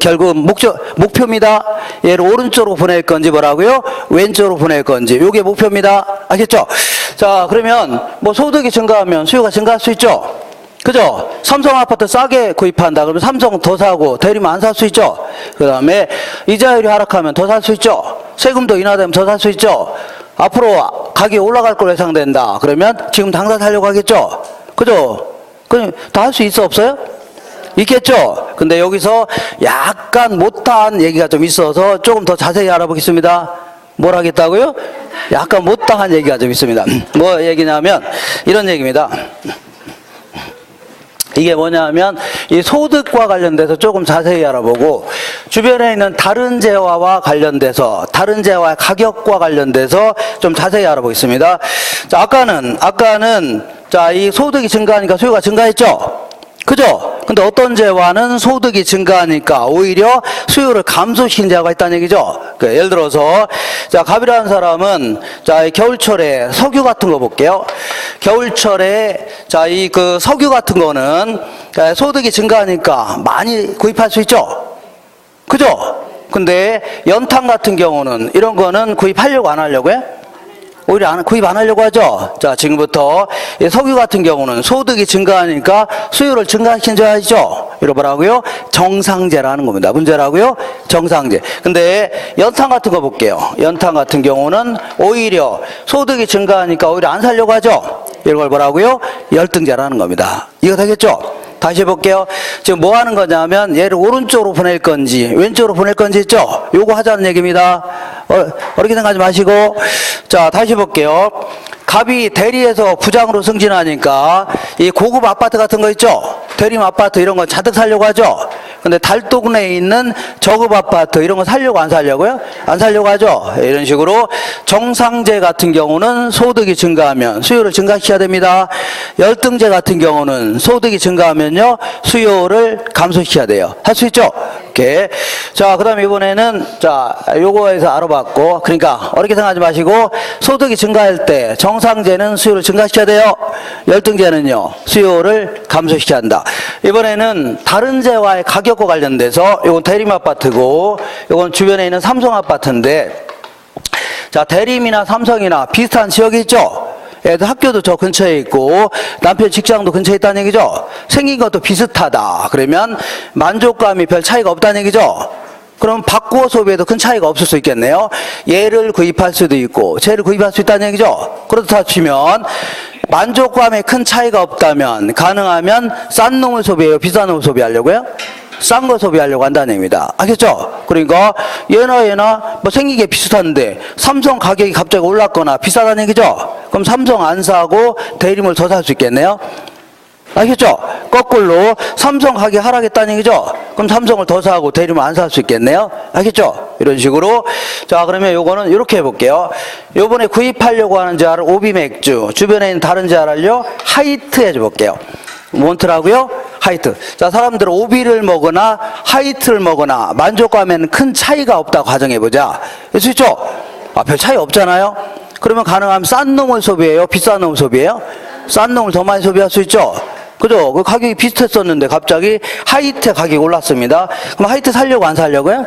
결국 목표입니다. 얘를 오른쪽으로 보낼 건지 뭐라고요? 왼쪽으로 보낼 건지. 이게 목표입니다. 알겠죠? 자, 그러면 뭐 소득이 증가하면 수요가 증가할 수 있죠? 그죠? 삼성 아파트 싸게 구입한다 그러면 삼성 더 사고 대리면 안 살 수 있죠? 그 다음에 이자율이 하락하면 더 살 수 있죠? 세금도 인하되면 더 살 수 있죠? 앞으로 가격이 올라갈 걸로 예상된다 그러면 지금 당장 살려고 하겠죠? 그죠? 그럼 다 할 수 있어, 없어요? 있겠죠? 근데 여기서 약간 못한 얘기가 좀 있어서 조금 더 자세히 알아보겠습니다. 뭘 하겠다고요? 약간 못당한 얘기가 좀 있습니다. 뭐 얘기냐면 이런 얘기입니다. 이게 뭐냐면 이 소득과 관련돼서 조금 자세히 알아보고 주변에 있는 다른 재화와 관련돼서 다른 재화의 가격과 관련돼서 좀 자세히 알아보겠습니다. 자, 아까는 자, 이 소득이 증가하니까 수요가 증가했죠? 그죠? 근데 어떤 재화는 소득이 증가하니까 오히려 수요를 감소시킨 재화가 있다는 얘기죠. 예를 들어서 자, 갑이라는 사람은 자, 이 겨울철에 석유 같은 거 볼게요. 겨울철에 자, 이 그 석유 같은 거는 소득이 증가하니까 많이 구입할 수 있죠. 그죠? 근데 연탄 같은 경우는 이런 거는 구입하려고 안 하려고요? 오히려 구입 안 하려고 하죠. 자, 지금부터 석유 같은 경우는 소득이 증가하니까 수요를 증가시킨 재화이죠. 이거 뭐라고요? 정상재라는 겁니다. 문제라고요? 정상재. 근데 연탄 같은 거 볼게요. 연탄 같은 경우는 오히려 소득이 증가하니까 오히려 안 살려고 하죠. 이걸 뭐라고요? 열등재라는 겁니다. 이거 되겠죠? 다시 해볼게요. 지금 뭐 하는 거냐면 얘를 오른쪽으로 보낼 건지 왼쪽으로 보낼 건지 있죠? 요거 하자는 얘기입니다. 어렵게 생각하지 마시고. 자, 다시 해볼게요. 갑이 대리에서 부장으로 승진하니까 이 고급 아파트 같은 거 있죠? 대림 아파트 이런 거 잔뜩 살려고 하죠? 근데 달동네에 있는 저급 아파트 이런 거 살려고 안 살려고요? 안 살려고 하죠? 이런 식으로 정상재 같은 경우는 소득이 증가하면 수요를 증가시켜야 됩니다. 열등재 같은 경우는 소득이 증가하면요 수요를 감소시켜야 돼요. 할 수 있죠? 오케이. 자, 그 다음에 이번에는 자, 요거에서 알아봤고, 그러니까 어렵게 생각하지 마시고 소득이 증가할 때 정상재는 수요를 증가시켜야 돼요. 열등재는요 수요를 감소시켜야 한다. 이번에는 다른 재화의 가격과 관련돼서 요건 대림 아파트고 요건 주변에 있는 삼성 아파트인데, 자, 대림이나 삼성이나 비슷한 지역이 있죠? 애들 학교도 저 근처에 있고 남편 직장도 근처에 있다는 얘기죠. 생긴 것도 비슷하다. 그러면 만족감이 별 차이가 없다는 얘기죠. 그럼 바꾸어 소비에도 큰 차이가 없을 수 있겠네요. 얘를 구입할 수도 있고 쟤를 구입할 수 있다는 얘기죠. 그렇다 치면 만족감에 큰 차이가 없다면 가능하면 싼 놈을 소비해요? 비싼 놈을 소비하려고요? 싼 거 소비하려고 한다는 얘기입니다. 알겠죠? 그러니까 얘나 뭐 생긴 게 비슷한데 삼성 가격이 갑자기 올랐거나 비싸다는 얘기죠? 그럼 삼성 안 사고 대림을 더 살 수 있겠네요? 알겠죠? 거꾸로 삼성 가격이 하락했다는 얘기죠? 그럼 삼성을 더 사고 대림을 안 살 수 있겠네요? 알겠죠? 이런 식으로. 자, 그러면 요거는 이렇게 해볼게요. 요번에 구입하려고 하는 재화를 오비맥주, 주변에 있는 다른 재화를요 하이트 해줘볼게요. 뭔트라고요? 하이트. 자, 사람들은 오비를 먹거나 하이트를 먹거나 만족감에는 큰 차이가 없다고 가정해보자. 알 수 있죠? 별 차이 없잖아요? 그러면 가능하면 싼 놈을 소비해요? 비싼 놈을 소비해요? 싼 놈을 더 많이 소비할 수 있죠? 그죠? 그 가격이 비슷했었는데 갑자기 하이트 가격이 올랐습니다. 그럼 하이트 살려고 안 살려고요?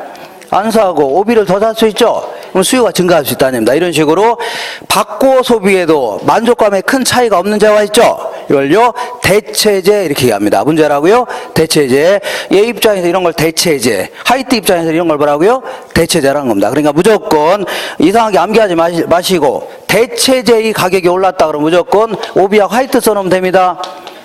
안 사고 오비를 더 살 수 있죠? 그럼 수요가 증가할 수 있다는 겁니다. 이런 식으로 바꿔 소비에도 만족감에 큰 차이가 없는 재화 있죠? 이걸요 대체재 이렇게 얘기합니다. 문제라고요? 대체재. 얘 입장에서 이런 걸 대체재, 하이트 입장에서 이런 걸 뭐라고요? 대체재라는 겁니다. 그러니까 무조건 이상하게 암기하지 마시고 대체재의 가격이 올랐다 그러면 무조건 오비하고 하이트 써놓으면 됩니다.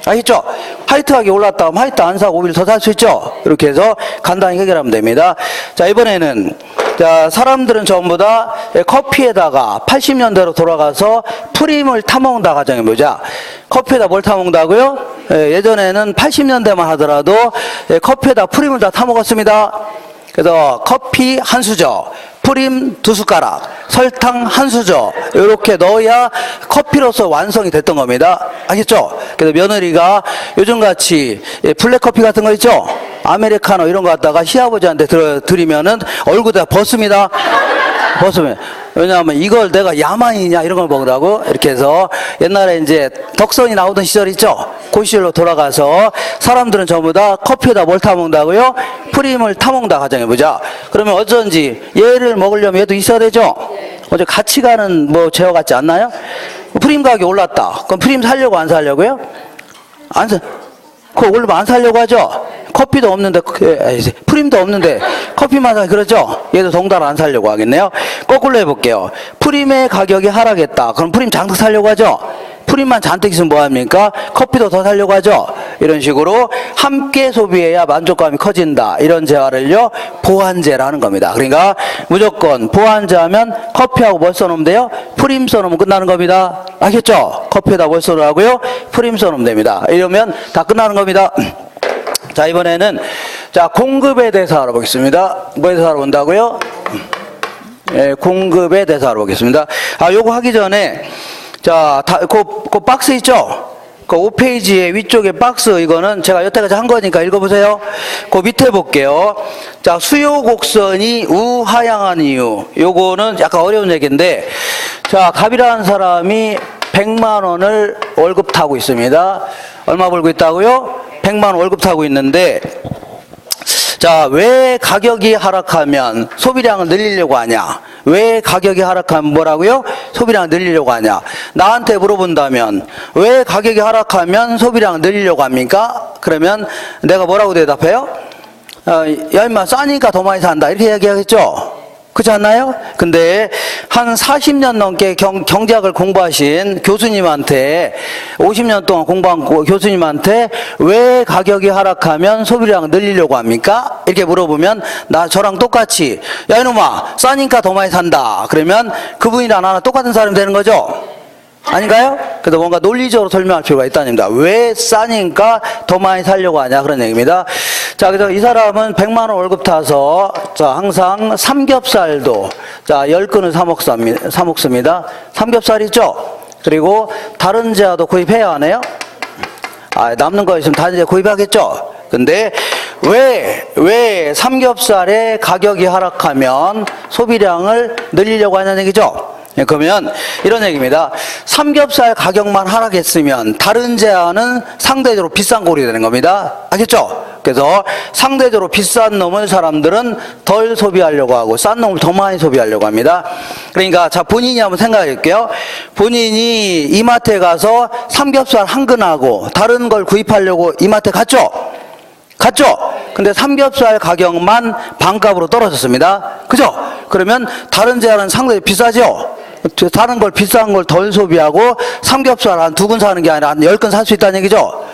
알겠죠? 하이트 가격이 올랐다 하면 하이트 안 사고 오비를 더 살 수 있죠? 이렇게 해서 간단히 해결하면 됩니다. 자, 이번에는 자, 사람들은 전부 다 커피에다가 80년대로 돌아가서 프림을 타먹는다 가정해보자. 커피에다 뭘 타먹는다고요? 예전에는 80년대만 하더라도 커피에다 프림을 다 타먹었습니다. 그래서 커피 한 수저, 프림 2숟가락, 설탕 한 수저 이렇게 넣어야 커피로서 완성이 됐던 겁니다. 알겠죠? 그래서 며느리가 요즘같이 블랙커피 같은 거 있죠? 아메리카노 이런 거 갖다가 시아버지한테 드리면은 얼굴 다 벗습니다. 벗으면. 왜냐하면 이걸 내가 야만이냐 이런 걸 먹으라고 이렇게 해서 옛날에 이제 덕선이 나오던 시절 있죠? 그 시절로 돌아가서 사람들은 전부 다 커피에다 뭘 타먹는다고요? 프림을 타먹는다 가정해보자. 그러면 어쩐지 얘를 먹으려면 얘도 있어야 되죠? 어제 같이 가는 뭐 제어 같지 않나요? 프림 가격이 올랐다. 그럼 프림 살려고 안 살려고요? 안 사. 그거 올리면 안 살려고 하죠? 커피도 없는데, 프림도 없는데, 커피만 사, 그러죠? 얘도 동달 안 살려고 하겠네요? 거꾸로 해볼게요. 프림의 가격이 하락했다. 그럼 프림 잔뜩 살려고 하죠? 프림만 잔뜩 있으면 뭐합니까? 커피도 더 사려고 하죠. 이런 식으로 함께 소비해야 만족감이 커진다. 이런 재화를요 보완제라는 겁니다. 그러니까 무조건 보완제 하면 커피하고 뭘 써놓으면 돼요? 프림 써놓으면 끝나는 겁니다. 알겠죠? 커피에다 뭘 써놓으라고요? 프림 써놓으면 됩니다. 이러면 다 끝나는 겁니다. 자, 이번에는 자 공급에 대해서 알아보겠습니다. 뭐에 대해서 알아본다고요? 예, 공급에 대해서 알아보겠습니다. 요거 하기 전에 자, 그 박스 있죠? 그 5페이지의 위쪽에 박스, 이거는 제가 여태까지 한 거니까 읽어보세요. 그 밑에 볼게요. 자, 수요 곡선이 우하향한 이유. 요거는 약간 어려운 얘기인데, 자, 갑이라는 사람이 100만 원을 월급 타고 있습니다. 얼마 벌고 있다고요? 100만 원 월급 타고 있는데, 자, 왜 가격이 하락하면 소비량을 늘리려고 하냐? 왜 가격이 하락하면 뭐라고요? 소비량을 늘리려고 하냐? 나한테 물어본다면 왜 가격이 하락하면 소비량을 늘리려고 합니까? 그러면 내가 뭐라고 대답해요? 야 임마 싸니까 더 많이 산다 이렇게 얘기하겠죠? 그렇지 않나요? 근데 한 40년 넘게 경제학을 공부하신 교수님한테 50년 동안 공부한 교수님한테 왜 가격이 하락하면 소비량을 늘리려고 합니까? 이렇게 물어보면 저랑 똑같이 야 이놈아 싸니까 더 많이 산다 그러면 그분이랑 나랑 똑같은 사람이 되는 거죠? 아닌가요? 그래서 뭔가 논리적으로 설명할 필요가 있다는 얘기입니다. 왜 싸니까 더 많이 살려고 하냐 그런 얘기입니다. 자, 그래서 이 사람은 100만 원 월급 타서 자, 항상 삼겹살도 자, 10근을 사 먹습니다. 삼겹살 있죠? 그리고 다른 재화도 구입해야 하네요. 남는 거 있으면 다른 재화 구입하겠죠? 근데 왜 삼겹살의 가격이 하락하면 소비량을 늘리려고 하냐는 얘기죠? 그러면 이런 얘기입니다. 삼겹살 가격만 하락했으면 다른 재화는 상대적으로 비싼 꼴이 되는 겁니다. 알겠죠? 그래서 상대적으로 비싼 놈을 사람들은 덜 소비하려고 하고 싼 놈을 더 많이 소비하려고 합니다. 그러니까 자 본인이 한번 생각해 볼게요. 본인이 이마트에 가서 삼겹살 한 근하고 다른 걸 구입하려고 이마트에 갔죠? 근데 삼겹살 가격만 반값으로 떨어졌습니다. 그죠? 그러면 다른 재화는 상당히 비싸죠? 다른 걸 비싼 걸 덜 소비하고 삼겹살 한 2근 사는 게 아니라 한 10근 살 수 있다는 얘기죠?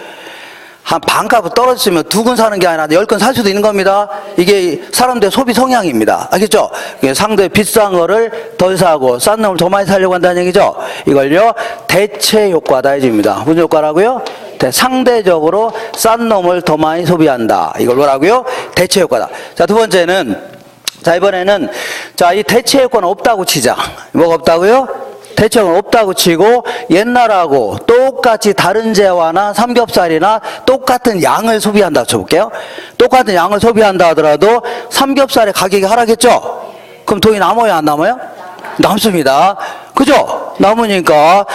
한 반값으로 떨어졌으면 2근 사는 게 아니라 10근 살 수도 있는 겁니다. 이게 사람들의 소비 성향입니다. 알겠죠? 상당히 비싼 거를 덜 사고 싼 놈을 더 많이 사려고 한다는 얘기죠? 이걸요 대체 효과다 해줍니다. 무슨 효과라고요? 상대적으로 싼 놈을 더 많이 소비한다. 이걸 뭐라고요? 대체 효과다. 자, 두 번째는 자, 이번에는 자, 이 대체 효과는 없다고 치자. 뭐가 없다고요? 대체 효과는 없다고 치고 옛날하고 똑같이 다른 재화나 삼겹살이나 똑같은 양을 소비한다고 쳐볼게요. 똑같은 양을 소비한다 하더라도 삼겹살의 가격이 하락했죠? 그럼 돈이 남아요, 안 남아요? 남습니다. 그죠? 남으니까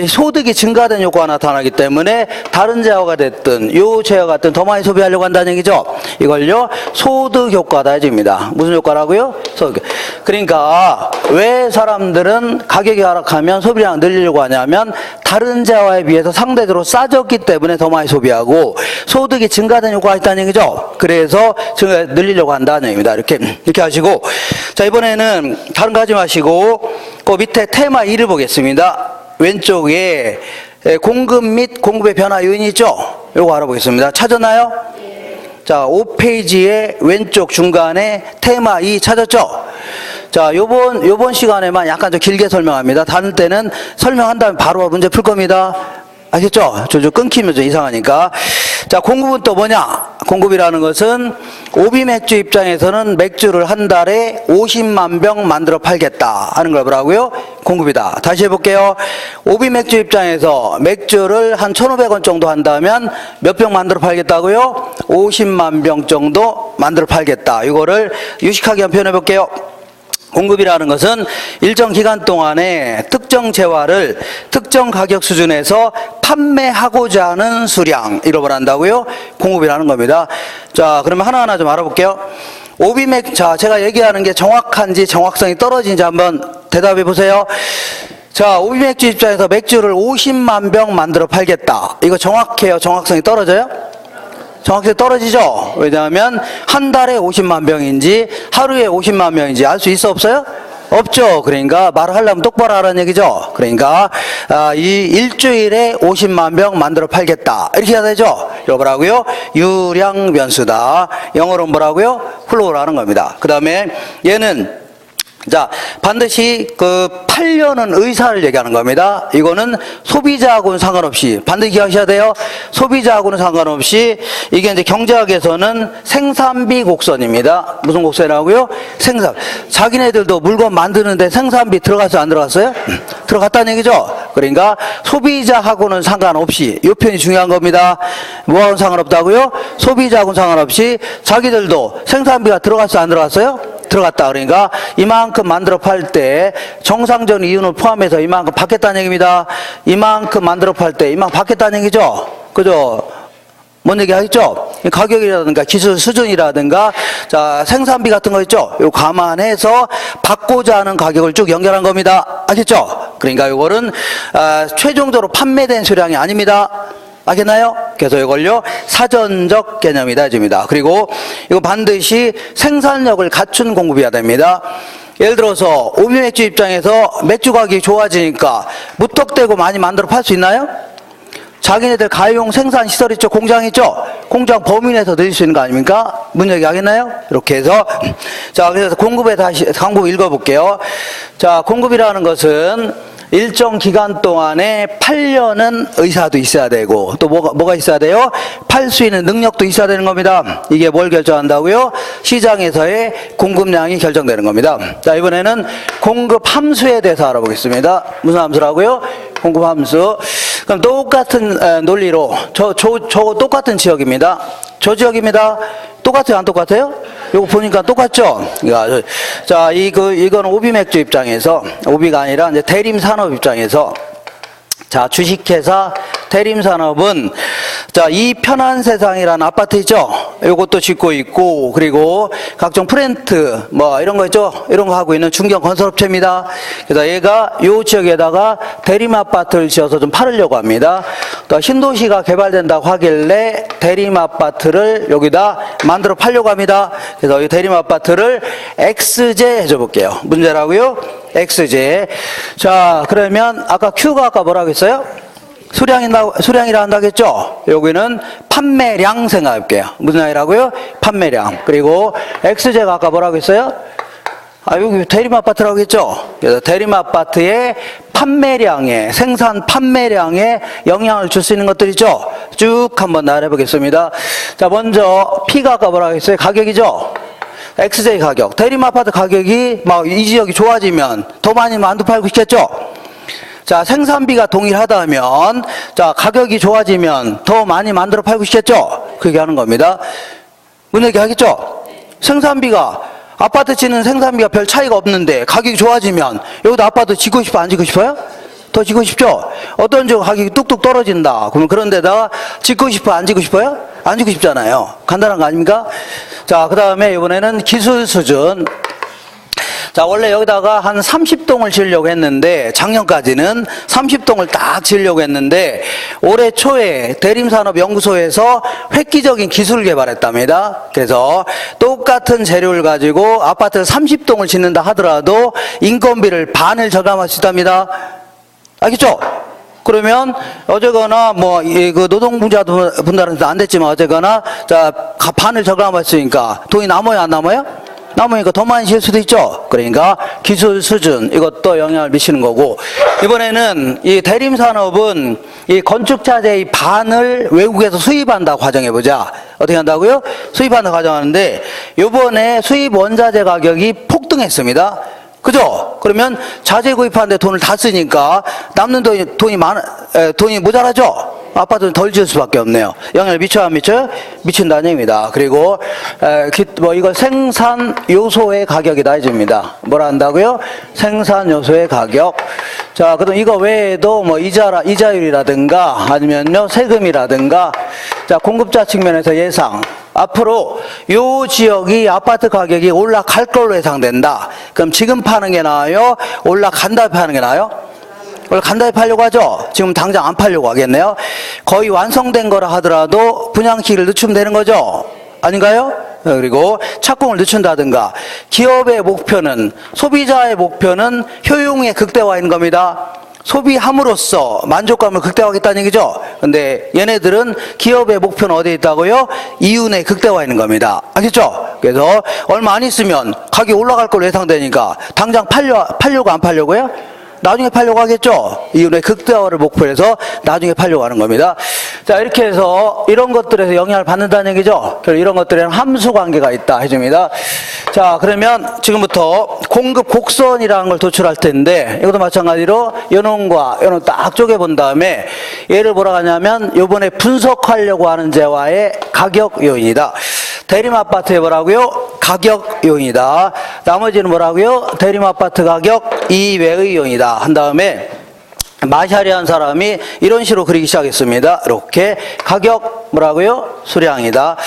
소득이 증가된 효과가 나타나기 때문에 다른 재화가 됐든 요 재화가 됐든 더 많이 소비하려고 한다는 얘기죠. 이걸요 소득 효과다 해줍니다. 무슨 효과라고요? 소득. 그러니까 왜 사람들은 가격이 하락하면 소비량을 늘리려고 하냐면 다른 재화에 비해서 상대적으로 싸졌기 때문에 더 많이 소비하고 소득이 증가된 효과가 있다는 얘기죠. 그래서 늘리려고 한다는 얘기입니다. 이렇게 하시고 자, 이번에는 다른 거 하지 마시고 그 밑에 테마 2를 보겠습니다. 왼쪽에 공급 및 공급의 변화 요인이 있죠? 요거 알아보겠습니다. 찾았나요? 자, 5페이지의 왼쪽 중간에 테마 2 찾았죠? 자, 요번 시간에만 약간 좀 길게 설명합니다. 다른 때는 설명한 다음에 바로 문제 풀 겁니다. 알겠죠? 좀 끊기면 좀 이상하니까. 자, 공급은 또 뭐냐? 공급이라는 것은 오비 맥주 입장에서는 맥주를 한 달에 50만 병 만들어 팔겠다 하는 걸 뭐라고요? 공급이다. 다시 해볼게요. 오비 맥주 입장에서 맥주를 한 1,500원 정도 한다면 몇 병 만들어 팔겠다고요? 50만 병 정도 만들어 팔겠다. 이거를 유식하게 한번 표현해 볼게요. 공급이라는 것은 일정 기간 동안에 특정 재화를 특정 가격 수준에서 판매하고자 하는 수량, 이걸 말한다고요? 공급이라는 겁니다. 자, 그러면 하나하나 좀 알아볼게요. 오비맥, 자, 제가 얘기하는 게 정확한지 정확성이 떨어진지 한번 대답해 보세요. 자, 오비맥주 입장에서 맥주를 50만 병 만들어 팔겠다. 이거 정확해요? 정확성이 떨어져요? 정확히 떨어지죠? 왜냐하면 한 달에 50만 병인지 하루에 50만 명인지 알 수 있어 없어요? 없죠. 그러니까 말을 하려면 똑바로 하라는 얘기죠. 그러니까 이 일주일에 50만 병 만들어 팔겠다. 이렇게 해야 되죠. 이거 뭐라고요? 유량 변수다. 영어로 뭐라고요? 플로우라는 겁니다. 그 다음에 얘는 자, 반드시 그 팔려는 의사를 얘기하는 겁니다. 이거는 소비자하고는 상관없이, 반드시 기억하셔야 돼요. 소비자하고는 상관없이, 이게 이제 경제학에서는 생산비 곡선입니다. 무슨 곡선이라고요? 생산. 자기네들도 물건 만드는데 생산비 들어갔어요? 안 들어갔어요? 들어갔다는 얘기죠. 그러니까 소비자하고는 상관없이, 이 표현이 중요한 겁니다. 뭐하고는 상관없다고요? 소비자하고는 상관없이 자기들도 생산비가 들어갔어요? 안 들어갔어요? 들어갔다. 그러니까 이만큼 만들어 팔 때 정상적인 이윤을 포함해서 이만큼 받겠다는 얘기입니다. 이만큼 만들어 팔 때 이만큼 받겠다는 얘기죠. 그죠? 뭔 얘기 하겠죠? 가격이라든가 기술 수준이라든가 자 생산비 같은 거 있죠? 이거 감안해서 받고자 하는 가격을 쭉 연결한 겁니다. 알겠죠? 그러니까 이거는 최종적으로 판매된 수량이 아닙니다. 알겠나요? 그래서 이걸요 사전적 개념이다 줍니다. 그리고 이거 반드시 생산력을 갖춘 공급이어야 됩니다. 예를 들어서 오미맥주 입장에서 맥주 가격이 좋아지니까 무턱대고 많이 만들어 팔 수 있나요? 자기네들 가용 생산 시설 있죠? 공장 있죠? 공장 범위 내에서 늘릴 수 있는 거 아닙니까? 문 얘기하겠나요? 이렇게 해서 자 그래서 공급에 다시 공급 읽어볼게요. 자 공급이라는 것은 일정 기간 동안에 팔려는 의사도 있어야 되고 또 뭐가 있어야 돼요? 팔 수 있는 능력도 있어야 되는 겁니다. 이게 뭘 결정한다고요? 시장에서의 공급량이 결정되는 겁니다. 자 이번에는 공급 함수에 대해서 알아보겠습니다. 무슨 함수라고요? 공급 함수. 그럼 똑같은 논리로 저거 똑같은 지역입니다. 저 지역입니다. 똑같아요? 안 똑같아요? 이거 보니까 똑같죠? 자, 이거는 오비맥주 입장에서, 오비가 아니라 이제 대림산업 입장에서, 자, 주식회사 대림산업은, 자, 이 편한 세상이라는 아파트 있죠? 이것도 짓고 있고, 그리고 각종 프렌트, 뭐, 이런 거 있죠? 이런 거 하고 있는 중견 건설업체입니다. 그래서 얘가 요 지역에다가 대림 아파트를 지어서 좀 팔으려고 합니다. 또 신도시가 개발된다고 하길래 대림 아파트를 여기다 만들어 팔려고 합니다. 그래서 이 대림 아파트를 X제 해줘 볼게요. 문제라고요? X제. 자, 그러면 아까 Q가 아까 뭐라고 했어요? 수량이라 한다겠죠? 여기는 판매량 생각할게요. 무슨 양이라고요? 판매량. 그리고 X제가 아까 뭐라고 했어요? 여기 대림 아파트라고 했죠? 그래서 대림 아파트의 판매량에, 생산 판매량에 영향을 줄 수 있는 것들 있죠? 쭉 한번 나열해보겠습니다. 자, 먼저 P가 아까 뭐라고 했어요? 가격이죠? XJ 가격. 대림 아파트 가격이 막 이 지역이 좋아지면 더 많이 만두 팔고 있겠죠? 자, 생산비가 동일하다면, 자, 가격이 좋아지면 더 많이 만들어 팔고 싶겠죠? 그렇게 하는 겁니다. 뭔 얘기 하겠죠? 생산비가, 아파트 짓는 생산비가 별 차이가 없는데, 가격이 좋아지면, 여기도 아파트 짓고 싶어, 안 짓고 싶어요? 더 짓고 싶죠? 어떤 쪽 가격이 뚝뚝 떨어진다. 그러면 그런 데다가 짓고 싶어, 안 짓고 싶어요? 안 짓고 싶잖아요. 간단한 거 아닙니까? 자, 그 다음에 이번에는 기술 수준. 자, 원래 여기다가 한 30동을 지으려고 했는데, 작년까지는 30동을 딱 지으려고 했는데, 올해 초에 대림산업연구소에서 획기적인 기술을 개발했답니다. 그래서 똑같은 재료를 가지고 아파트 30동을 짓는다 하더라도 인건비를 반을 절감할 수 있답니다. 알겠죠? 그러면 어제거나 뭐 그 노동부자분들한테 안 됐지만 어제거나 자 반을 절감할 수 있으니까 돈이 남아요, 안 남아요? 남으니까 더 많이 질 수도 있죠. 그러니까 기술 수준 이것도 영향을 미치는 거고, 이번에는 이 대림산업은 이 건축자재의 반을 외국에서 수입한다고 가정해보자. 어떻게 한다고요? 수입한다고 가정하는데 이번에 수입 원자재 가격이 폭등했습니다. 그죠? 그러면 자재 구입하는데 돈을 다 쓰니까 남는 돈이 모자라죠? 아파트는 덜 지을 수밖에 없네요. 영향을 미쳐요, 안 미쳐요? 미친다는 얘기입니다. 그리고 이거 생산 요소의 가격이다 해줍니다. 뭐라 한다고요? 생산 요소의 가격. 자, 그럼 이거 외에도 뭐 이자율이라든가 아니면요 세금이라든가, 자, 공급자 측면에서 예상. 앞으로 요 지역이 아파트 가격이 올라갈 걸로 예상된다. 그럼 지금 파는 게 나아요? 올라간 다음에 파는 게 나아요? 원래 간단히 팔려고 하죠? 지금 당장 안 팔려고 하겠네요. 거의 완성된 거라 하더라도 분양키를 늦추면 되는 거죠? 아닌가요? 그리고 착공을 늦춘다든가. 기업의 목표는, 소비자의 목표는 효용의 극대화인 겁니다. 소비함으로써 만족감을 극대화하겠다는 얘기죠. 근데 얘네들은 기업의 목표는 어디에 있다고요? 이윤의 극대화에 있는 겁니다. 알겠죠? 그래서 얼마 안 있으면 가격이 올라갈 걸로 예상되니까 당장 팔려고 안 팔려고요? 나중에 팔려고 하겠죠? 이윤의 극대화를 목표로 해서 나중에 팔려고 하는 겁니다. 자, 이렇게 해서 이런 것들에서 영향을 받는다는 얘기죠. 그래서 이런 것들에는 함수 관계가 있다 해줍니다. 자, 그러면 지금부터 공급 곡선이라는 걸 도출할 텐데 이것도 마찬가지로 요놈과 요놈 딱 쪼개본 다음에 얘를 뭐라고 하냐면 요번에 분석하려고 하는 재화의 가격 요인이다. 대림 아파트에 뭐라고요? 가격 요인이다. 나머지는 뭐라고요? 대림 아파트 가격 이외의 요인이다. 한 다음에 마샤리한 사람이 이런 식으로 그리기 시작했습니다. 이렇게 가격 뭐라고요? 수량이다.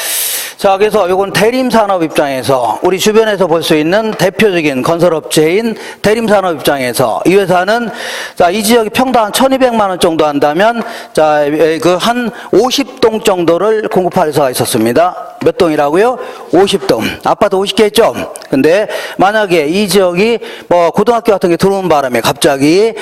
자, 그래서 이건 대림산업 입장에서 우리 주변에서 볼 수 있는 대표적인 건설업체인 대림산업 입장에서 이 회사는 자, 이 지역이 평당 1,200만 원 정도 한다면 자, 그 한 50동 정도를 공급할 회사가 있었습니다. 몇 동이라고요? 50동. 아파트 50개 있죠? 근데 만약에 이 지역이 뭐 고등학교 같은 게 들어오는 바람에 갑자기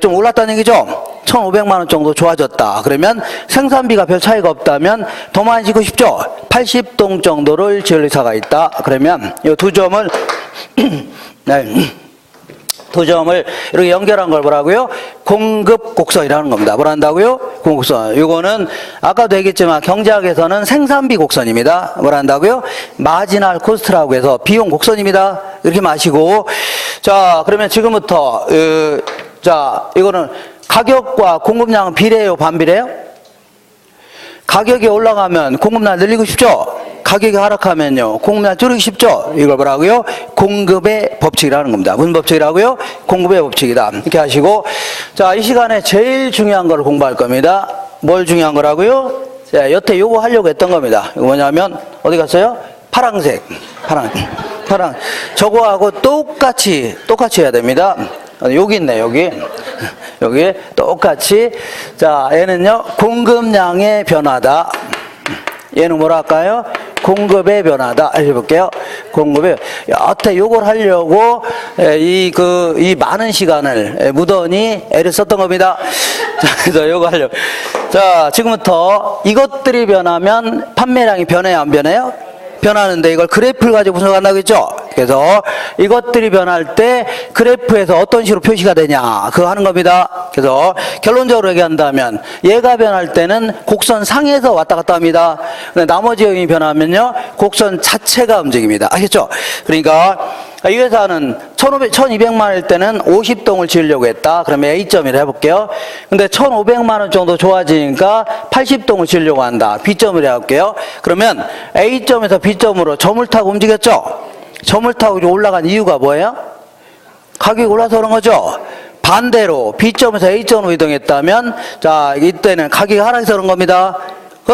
좀 올랐다는 얘기죠? 1,500만 원 정도 좋아졌다. 그러면 생산비가 별 차이가 없다면 더 많이 짓고 싶죠? 80동 정도를 지을 의사가 있다. 그러면 이 두 점을 네. 두 점을 이렇게 연결한 걸 뭐라고요? 공급 곡선이라는 겁니다. 뭘 한다고요? 공급 곡선. 이거는 아까도 얘기했지만 경제학에서는 생산비 곡선입니다. 뭘 한다고요? 마지널 코스트라고 해서 비용 곡선입니다. 이렇게 마시고 자, 그러면 지금부터 자, 이거는 가격과 공급량은 비례해요, 반비례해요? 가격이 올라가면 공급량 늘리고 싶죠? 가격이 하락하면요, 공급량 줄이기 쉽죠? 이걸 뭐라고요? 공급의 법칙이라는 겁니다. 무슨 법칙이라고요? 공급의 법칙이다. 이렇게 하시고, 자, 이 시간에 제일 중요한 걸 공부할 겁니다. 뭘 중요한 거라고요? 자, 여태 요거 하려고 했던 겁니다. 이거 뭐냐면, 어디 갔어요? 파랑색. 파랑. 저거하고 똑같이 해야 됩니다. 여기 있네, 여기 똑같이. 자, 얘는요, 공급량의 변화다. 얘는 뭐라 할까요? 공급의 변화다. 해볼게요. 공급의, 여태 요걸 하려고 이 많은 시간을 무던히 애를 썼던 겁니다. 자, 그래서 요거 하려고. 자, 지금부터 이것들이 변하면 판매량이 변해요, 안 변해요? 변하는데 이걸 그래프를 가지고 분석한다고 했죠? 그래서 이것들이 변할 때 그래프에서 어떤 식으로 표시가 되냐 그거 하는 겁니다. 그래서 결론적으로 얘기한다면 얘가 변할 때는 곡선 상에서 왔다 갔다 합니다. 근데 나머지 요인이 변하면요 곡선 자체가 움직입니다. 아시겠죠? 그러니까 이 회사는 1,200만 원일 때는 50동을 지으려고 했다. 그러면 A점이라 해볼게요. 근데 1,500만 원 정도 좋아지니까 80동을 지으려고 한다. B점을 해볼게요. 그러면 A점에서 B점으로 점을 타고 움직였죠? 점을 타고 올라간 이유가 뭐예요? 가격이 올라서 그런 거죠? 반대로 B점에서 A점으로 이동했다면 자, 이때는 가격이 하락해서 그런 겁니다.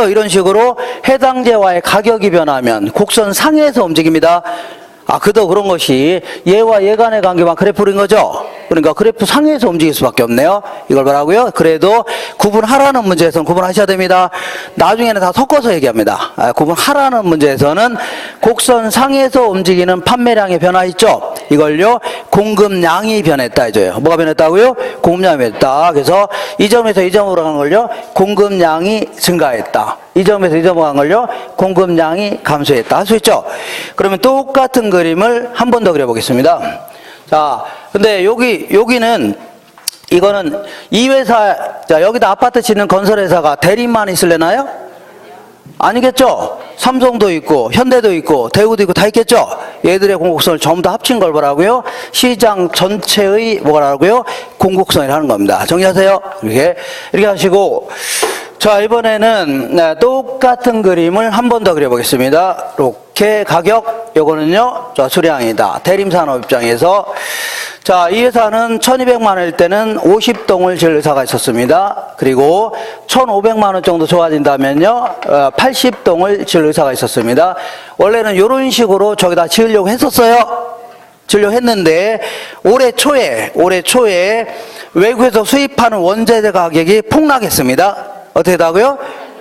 이런 식으로 해당 재화의 가격이 변하면 곡선 상에서 움직입니다. 그도 그런 것이 얘와 얘 간의 관계만 그래프인 거죠. 그러니까 그래프 상에서 움직일 수밖에 없네요. 이걸 뭐라고요? 그래도 구분하라는 문제에서는 구분하셔야 됩니다. 나중에는 다 섞어서 얘기합니다. 구분하라는 문제에서는 곡선 상에서 움직이는 판매량의 변화 있죠. 이걸요 공급량이 변했다 해줘요. 뭐가 변했다고요? 공급량이 변했다. 그래서 이 점에서 이 점으로 간 걸요 공급량이 증가했다. 이 점에서 이 점으로 간 걸요 공급량이 감소했다. 할 수 있죠. 그러면 똑같은 그림을 한 번 더 그려보겠습니다. 자, 근데 여기는 이거는 이 회사, 자, 여기다 아파트 짓는 건설회사가 대림만 있을래나요? 아니겠죠? 삼성도 있고 현대도 있고 대우도 있고 다 있겠죠? 얘들의 공급선을 전부 다 합친 걸 뭐라고요? 시장 전체의 뭐라고요? 공급선이라는 겁니다. 정리하세요. 이렇게 하시고, 자, 이번에는 똑같은 그림을 한 번 더 그려보겠습니다. 이렇게 가격, 요거는요, 수량이다. 대림산업 입장에서. 자, 이 회사는 1,200만 원일 때는 50동을 지을 의사가 있었습니다. 그리고 1,500만 원 정도 좋아진다면요, 80동을 지을 의사가 있었습니다. 원래는 이런 식으로 저기다 지으려고 했었어요. 지으려고 했는데, 올해 초에 외국에서 수입하는 원재재 가격이 폭락했습니다. 어떻게 했다고요?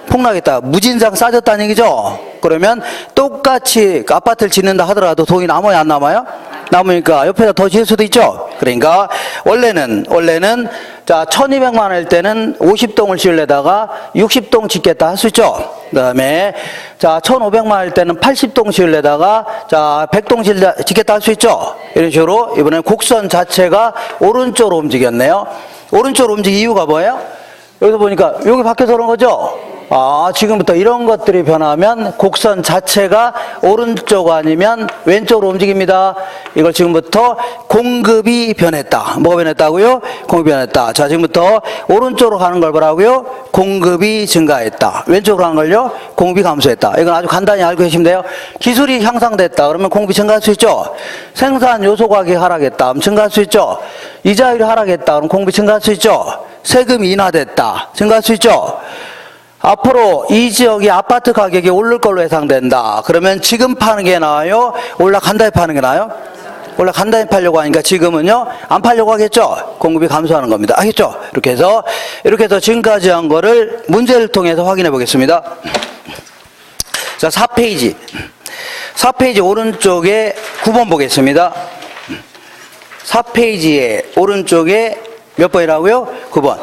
폭락했다. 무진장 싸졌다는 얘기죠. 그러면 똑같이 아파트를 짓는다 하더라도 돈이 남아야 안 남아요? 남으니까 옆에다 더 지을 수도 있죠. 그러니까 원래는 자 1200만 원일 때는 50동을 지으려다가 60동 짓겠다 할 수 있죠. 그 다음에 자 1500만 원일 때는 80동 지으려다가 자 100동 짓겠다 할 수 있죠. 이런 식으로 이번엔 곡선 자체가 오른쪽으로 움직였네요. 오른쪽으로 움직인 이유가 뭐예요? 여기서 보니까 여기 밖에서 그런 거죠. 아, 지금부터 이런 것들이 변하면 곡선 자체가 오른쪽 아니면 왼쪽으로 움직입니다. 이걸 지금부터 공급이 변했다. 뭐가 변했다고요? 공급이 변했다. 자, 지금부터 오른쪽으로 가는 걸 뭐라고요? 공급이 증가했다. 왼쪽으로 가는 걸요? 공급이 감소했다. 이건 아주 간단히 알고 계시면 돼요. 기술이 향상됐다. 그러면 공급이 증가할 수 있죠. 생산 요소 가격이 하락했다. 그럼 증가할 수 있죠. 이자율이 하락했다. 그럼 공급이 증가할 수 있죠. 세금이 인하됐다. 증가할 수 있죠. 앞으로 이 지역이 아파트 가격이 오를 걸로 예상된다. 그러면 지금 파는 게 나아요? 올라간다에 파는 게 나아요? 올라간다에 팔려고 하니까 지금은요 안 팔려고 하겠죠. 공급이 감소하는 겁니다. 알겠죠? 이렇게 해서 지금까지 한 거를 문제를 통해서 확인해 보겠습니다. 자, 4페이지 오른쪽에 9번 보겠습니다. 4페이지에 오른쪽에 몇 번이라고요? 9번.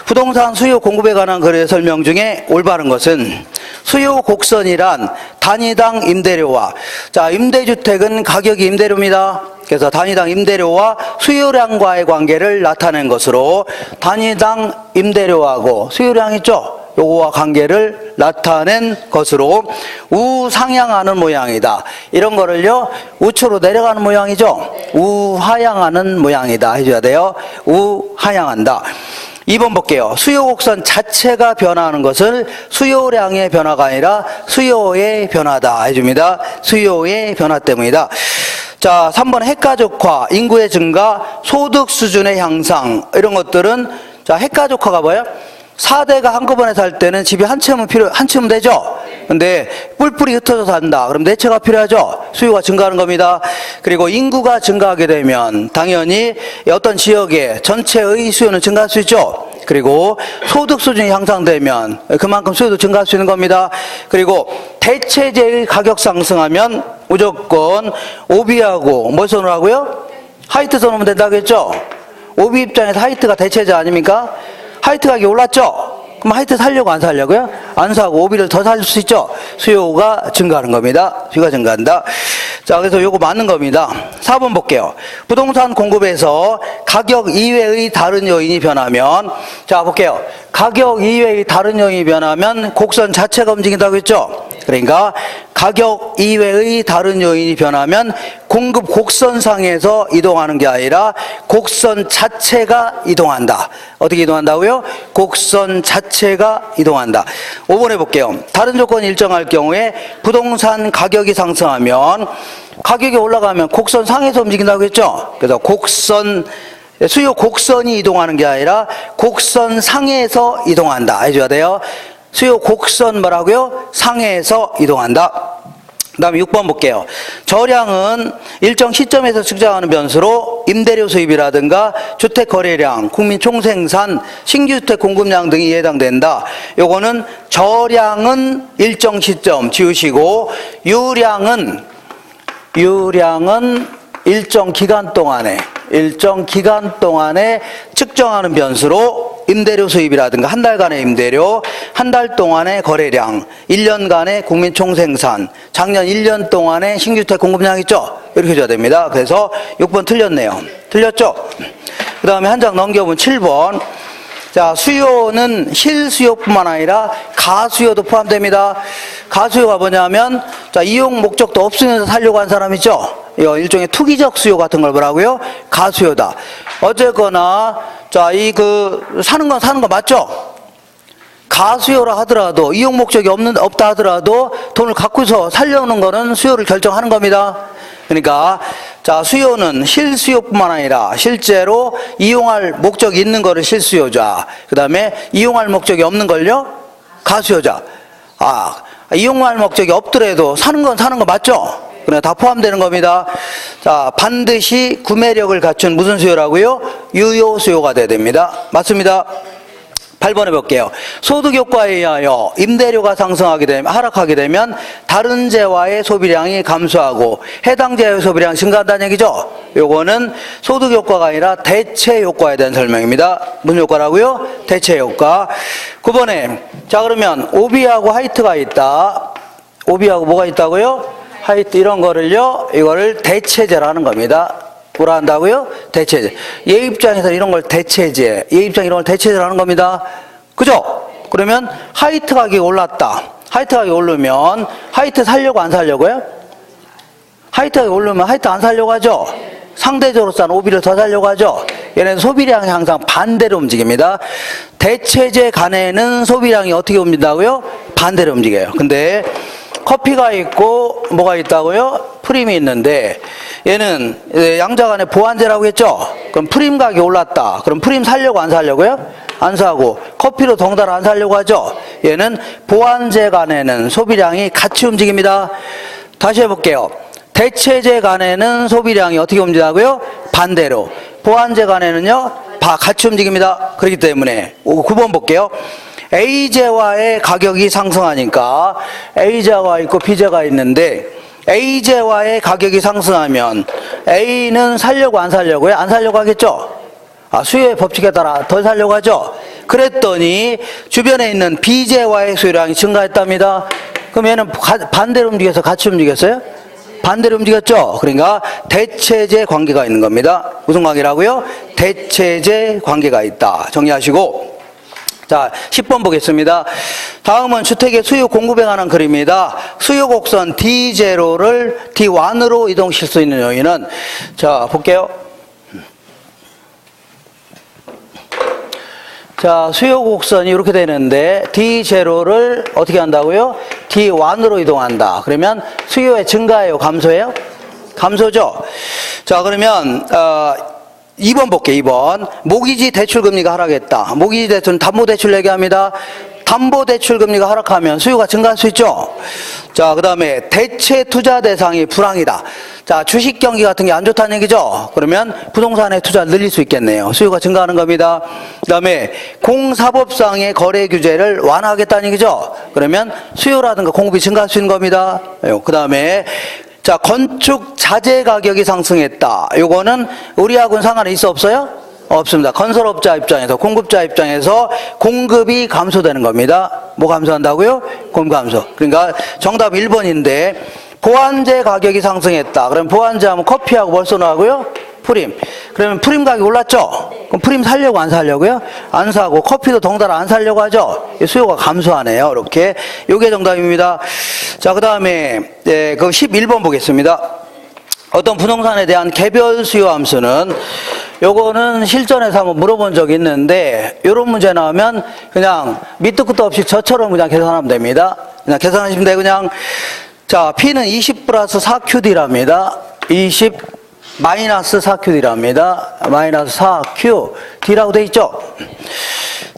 부동산 수요 공급에 관한 거래 설명 중에 올바른 것은 수요 곡선이란 단위당 임대료와, 자, 임대주택은 가격이 임대료입니다. 그래서 단위당 임대료와 수요량과의 관계를 나타낸 것으로 단위당 임대료하고 수요량 있죠? 요거와 관계를 나타낸 것으로 우상향하는 모양이다. 이런 거를요 우측으로 내려가는 모양이죠. 우하향하는 모양이다 해줘야 돼요. 우하향한다. 2번 볼게요. 수요 곡선 자체가 변화하는 것을 수요량의 변화가 아니라 수요의 변화다 해줍니다. 수요의 변화 때문이다. 자, 3번 핵가족화, 인구의 증가, 소득 수준의 향상, 이런 것들은, 자, 핵가족화가 뭐예요? 4대가 한꺼번에 살 때는 집이 한 채면 되죠? 근데 뿔뿔이 흩어져 산다. 그럼 4채가 필요하죠? 수요가 증가하는 겁니다. 그리고 인구가 증가하게 되면 당연히 어떤 지역의 전체의 수요는 증가할 수 있죠? 그리고 소득 수준이 향상되면 그만큼 수요도 증가할 수 있는 겁니다. 그리고 대체재의 가격 상승하면 무조건 오비하고 뭘 선호하고요? 하이트 선호하면 된다겠죠? 오비 입장에서 하이트가 대체재 아닙니까? 하이트 가격이 올랐죠? 그럼 하이트 살려고 안 살려고요? 안 사고 오비를 더 살 수 있죠? 수요가 증가하는 겁니다. 수요가 증가한다. 자, 그래서 요거 맞는 겁니다. 4번 볼게요. 부동산 공급에서 가격 이외의 다른 요인이 변하면, 자, 볼게요. 가격 이외의 다른 요인이 변하면 곡선 자체가 움직인다고 했죠? 그러니까 가격 이외의 다른 요인이 변하면 공급 곡선상에서 이동하는 게 아니라 곡선 자체가 이동한다. 어떻게 이동한다고요? 곡선 자체가 이동한다. 5번 해볼게요. 다른 조건이 일정할 경우에 부동산 가격이 상승하면, 가격이 올라가면 곡선 상에서 움직인다고 했죠? 그래서 수요 곡선이 이동하는 게 아니라 곡선 상에서 이동한다 해줘야 돼요. 수요 곡선 뭐라고요? 상해에서 이동한다. 그 다음에 6번 볼게요. 저량은 일정 시점에서 측정하는 변수로 임대료 수입이라든가 주택 거래량, 국민 총생산, 신규주택 공급량 등이 해당된다. 요거는 저량은 일정 시점 지우시고 유량은 일정 기간 동안에 측정하는 변수로 임대료 수입이라든가 한 달간의 임대료, 한 달 동안의 거래량, 1년간의 국민 총생산, 작년 1년 동안의 신규주택 공급량 있죠? 이렇게 줘야 됩니다. 그래서 6번 틀렸네요. 틀렸죠? 그 다음에 한 장 넘겨보면 7번. 자, 수요는 실수요뿐만 아니라 가수요도 포함됩니다. 가수요가 뭐냐면, 자, 이용 목적도 없으면서 살려고 한 사람 있죠? 이거 일종의 투기적 수요 같은 걸 뭐라고요? 가수요다. 어쨌거나, 자, 사는 거 맞죠? 가수요라 하더라도, 이용 목적이 없다 하더라도 돈을 갖고서 살려는 거는 수요를 결정하는 겁니다. 그러니까, 자, 수요는 실수요뿐만 아니라 실제로 이용할 목적이 있는 거를 실수요자. 그 다음에 이용할 목적이 없는 걸요? 가수요자. 이용할 목적이 없더라도 사는 거 맞죠? 그냥 다 포함되는 겁니다. 자, 반드시 구매력을 갖춘 무슨 수요라고요? 유효 수요가 돼야 됩니다. 맞습니다. 8번 해볼게요. 소득 효과에 의하여 임대료가 하락하게 되면 다른 재화의 소비량이 감소하고 해당 재화의 소비량이 증가한다는 얘기죠. 요거는 소득 효과가 아니라 대체 효과에 대한 설명입니다. 무슨 효과라고요? 대체 효과. 9번에 자 그러면 오비하고 하이트가 있다. 오비하고 뭐가 있다고요? 하이트 이런 거를요. 이거를 대체제라는 겁니다. 뭐라 한다고요? 대체제. 얘 입장에서 이런 걸 대체제. 얘 입장 이런 걸 대체제라는 겁니다. 그죠? 그러면 하이트 가격이 올랐다. 하이트 가격이 오르면 하이트 살려고 안 살려고요? 하이트 가격이 오르면 하이트 안 살려고 하죠? 상대적으로 싼 오비를 더 살려고 하죠? 얘는 소비량이 항상 반대로 움직입니다. 대체제 간에는 소비량이 어떻게 움직인다고요? 반대로 움직여요. 근데 커피가 있고 뭐가 있다고요? 프림이 있는데 얘는 양자간의 보완제라고 했죠? 그럼 프림 가격이 올랐다. 그럼 프림 살려고 안 살려고요? 안 사고 커피로 덩달아 안 살려고 하죠? 얘는 보완제 간에는 소비량이 같이 움직입니다. 다시 해볼게요. 대체제 간에는 소비량이 어떻게 움직이다고요? 반대로. 보완제 간에는요? 같이 움직입니다. 그렇기 때문에 9번 볼게요. A제와의 가격이 상승하니까 A제가 있고 B제가 있는데 A제와의 가격이 상승하면 A는 살려고 안 살려고요? 안 살려고 하겠죠? 수요의 법칙에 따라 덜 살려고 하죠? 그랬더니 주변에 있는 B제와의 수요량이 증가했답니다. 그럼 얘는 반대로 움직여서 같이 움직였어요? 반대로 움직였죠? 그러니까 대체제 관계가 있는 겁니다. 무슨 관계라고요? 대체제 관계가 있다. 정리하시고 자, 10번 보겠습니다. 다음은 주택의 수요 공급에 관한 그림입니다. 수요 곡선 D0를 D1으로 이동시킬 수 있는 요인은 자, 볼게요. 자, 수요 곡선이 이렇게 되는데 D0를 어떻게 한다고요? D1으로 이동한다. 그러면 수요의 증가예요? 감소예요? 감소죠? 자, 그러면 2번 볼게요. 2번. 모기지 대출금리가 하락했다. 모기지 대출은 담보대출 얘기합니다. 담보대출금리가 하락하면 수요가 증가할 수 있죠. 자, 그 다음에 대체 투자 대상이 불황이다. 자, 주식 경기 같은 게 안 좋다는 얘기죠. 그러면 부동산에 투자를 늘릴 수 있겠네요. 수요가 증가하는 겁니다. 그 다음에 공사법상의 거래 규제를 완화하겠다는 얘기죠. 그러면 수요라든가 공급이 증가할 수 있는 겁니다. 그 다음에 자, 건축 자재 가격이 상승했다. 요거는 우리하고는 상관이 있어 없어요? 없습니다. 건설업자 입장에서, 공급자 입장에서 공급이 감소되는 겁니다. 뭐 감소한다고요? 공급 감소. 그러니까 정답 1번인데 보완제 가격이 상승했다. 그럼 보완제 하면 커피하고 뭘 쏘나고요? 프림. 그러면 프림 가격이 올랐죠? 그럼 프림 살려고 안 살려고요? 안 사고 커피도 덩달아 안 살려고 하죠? 수요가 감소하네요. 이렇게. 요게 정답입니다. 자, 그 다음에 그 11번 보겠습니다. 어떤 부동산에 대한 개별 수요 함수는 요거는 실전에서 한번 물어본 적이 있는데 요런 문제 나오면 그냥 밑도 끝도 없이 저처럼 그냥 계산하면 됩니다. 그냥 계산하시면 돼요. 그냥 자, P는 20 플러스 4QD랍니다. 20 마이너스 4QD랍니다. 마이너스 4QD라고 돼 있죠.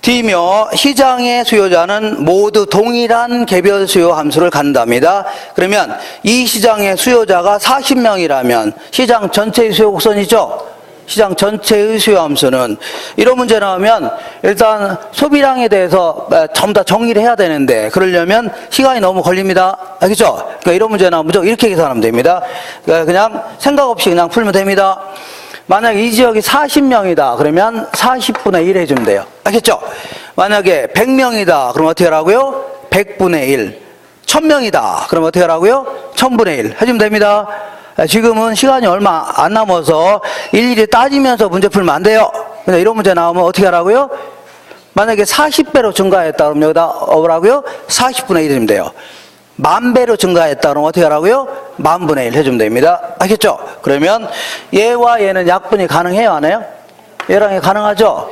D며 시장의 수요자는 모두 동일한 개별 수요 함수를 갖는답니다. 그러면 이 시장의 수요자가 40명이라면 시장 전체의 수요 곡선이죠. 시장 전체의 수요 함수는 이런 문제 나오면 일단 소비량에 대해서 전부 다 정리를 해야 되는데 그러려면 시간이 너무 걸립니다. 알겠죠? 그러니까 이런 문제 나오면 무조건 이렇게 계산하면 됩니다. 그러니까 그냥 생각 없이 그냥 풀면 됩니다. 만약에 이 지역이 40명이다. 그러면 40분의 1 해주면 돼요. 알겠죠? 만약에 100명이다. 그럼 어떻게 하라고요? 100분의 1. 1000명이다. 그럼 어떻게 하라고요? 1000분의 1 해주면 됩니다. 지금은 시간이 얼마 안 남아서 일일이 따지면서 문제 풀면 안 돼요. 근데 이런 문제 나오면 어떻게 하라고요? 만약에 40배로 증가했다. 그럼 여기다 뭐라고요? 40분의 1 해주면 돼요. 10,000배로 증가했다. 그럼 어떻게 하라고요? 10,000분의 1 해주면 됩니다. 알겠죠? 그러면 얘와 얘는 약분이 가능해요? 안 해요? 얘랑 얘 가능하죠?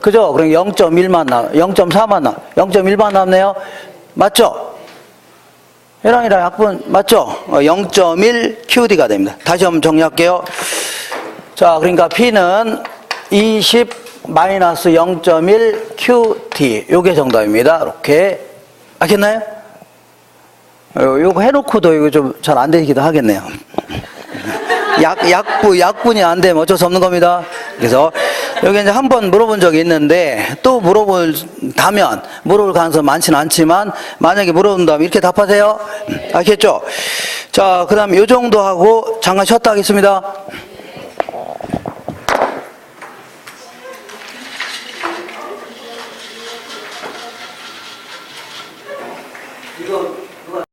그죠? 그럼 0.1만 남, 0.4만 남, 0.1만 남네요? 맞죠? 얘랑 얘랑 약분 맞죠? 0.1 QD가 됩니다. 다시 한번 정리할게요. 자, 그러니까 P는 20 마이너스 0.1 QD. 요게 정답입니다. 이렇게. 알겠나요? 요거 해놓고도 이거 좀 잘 안 되기도 하겠네요. 약분이 안 되면 어쩔 수 없는 겁니다. 그래서 여기 이제 한 번 물어본 적이 있는데 또 물어볼 가능성은 많지는 않지만 만약에 물어본다면 이렇게 답하세요. 아시겠죠? 자, 그 다음에 요 정도 하고 잠깐 쉬었다 하겠습니다.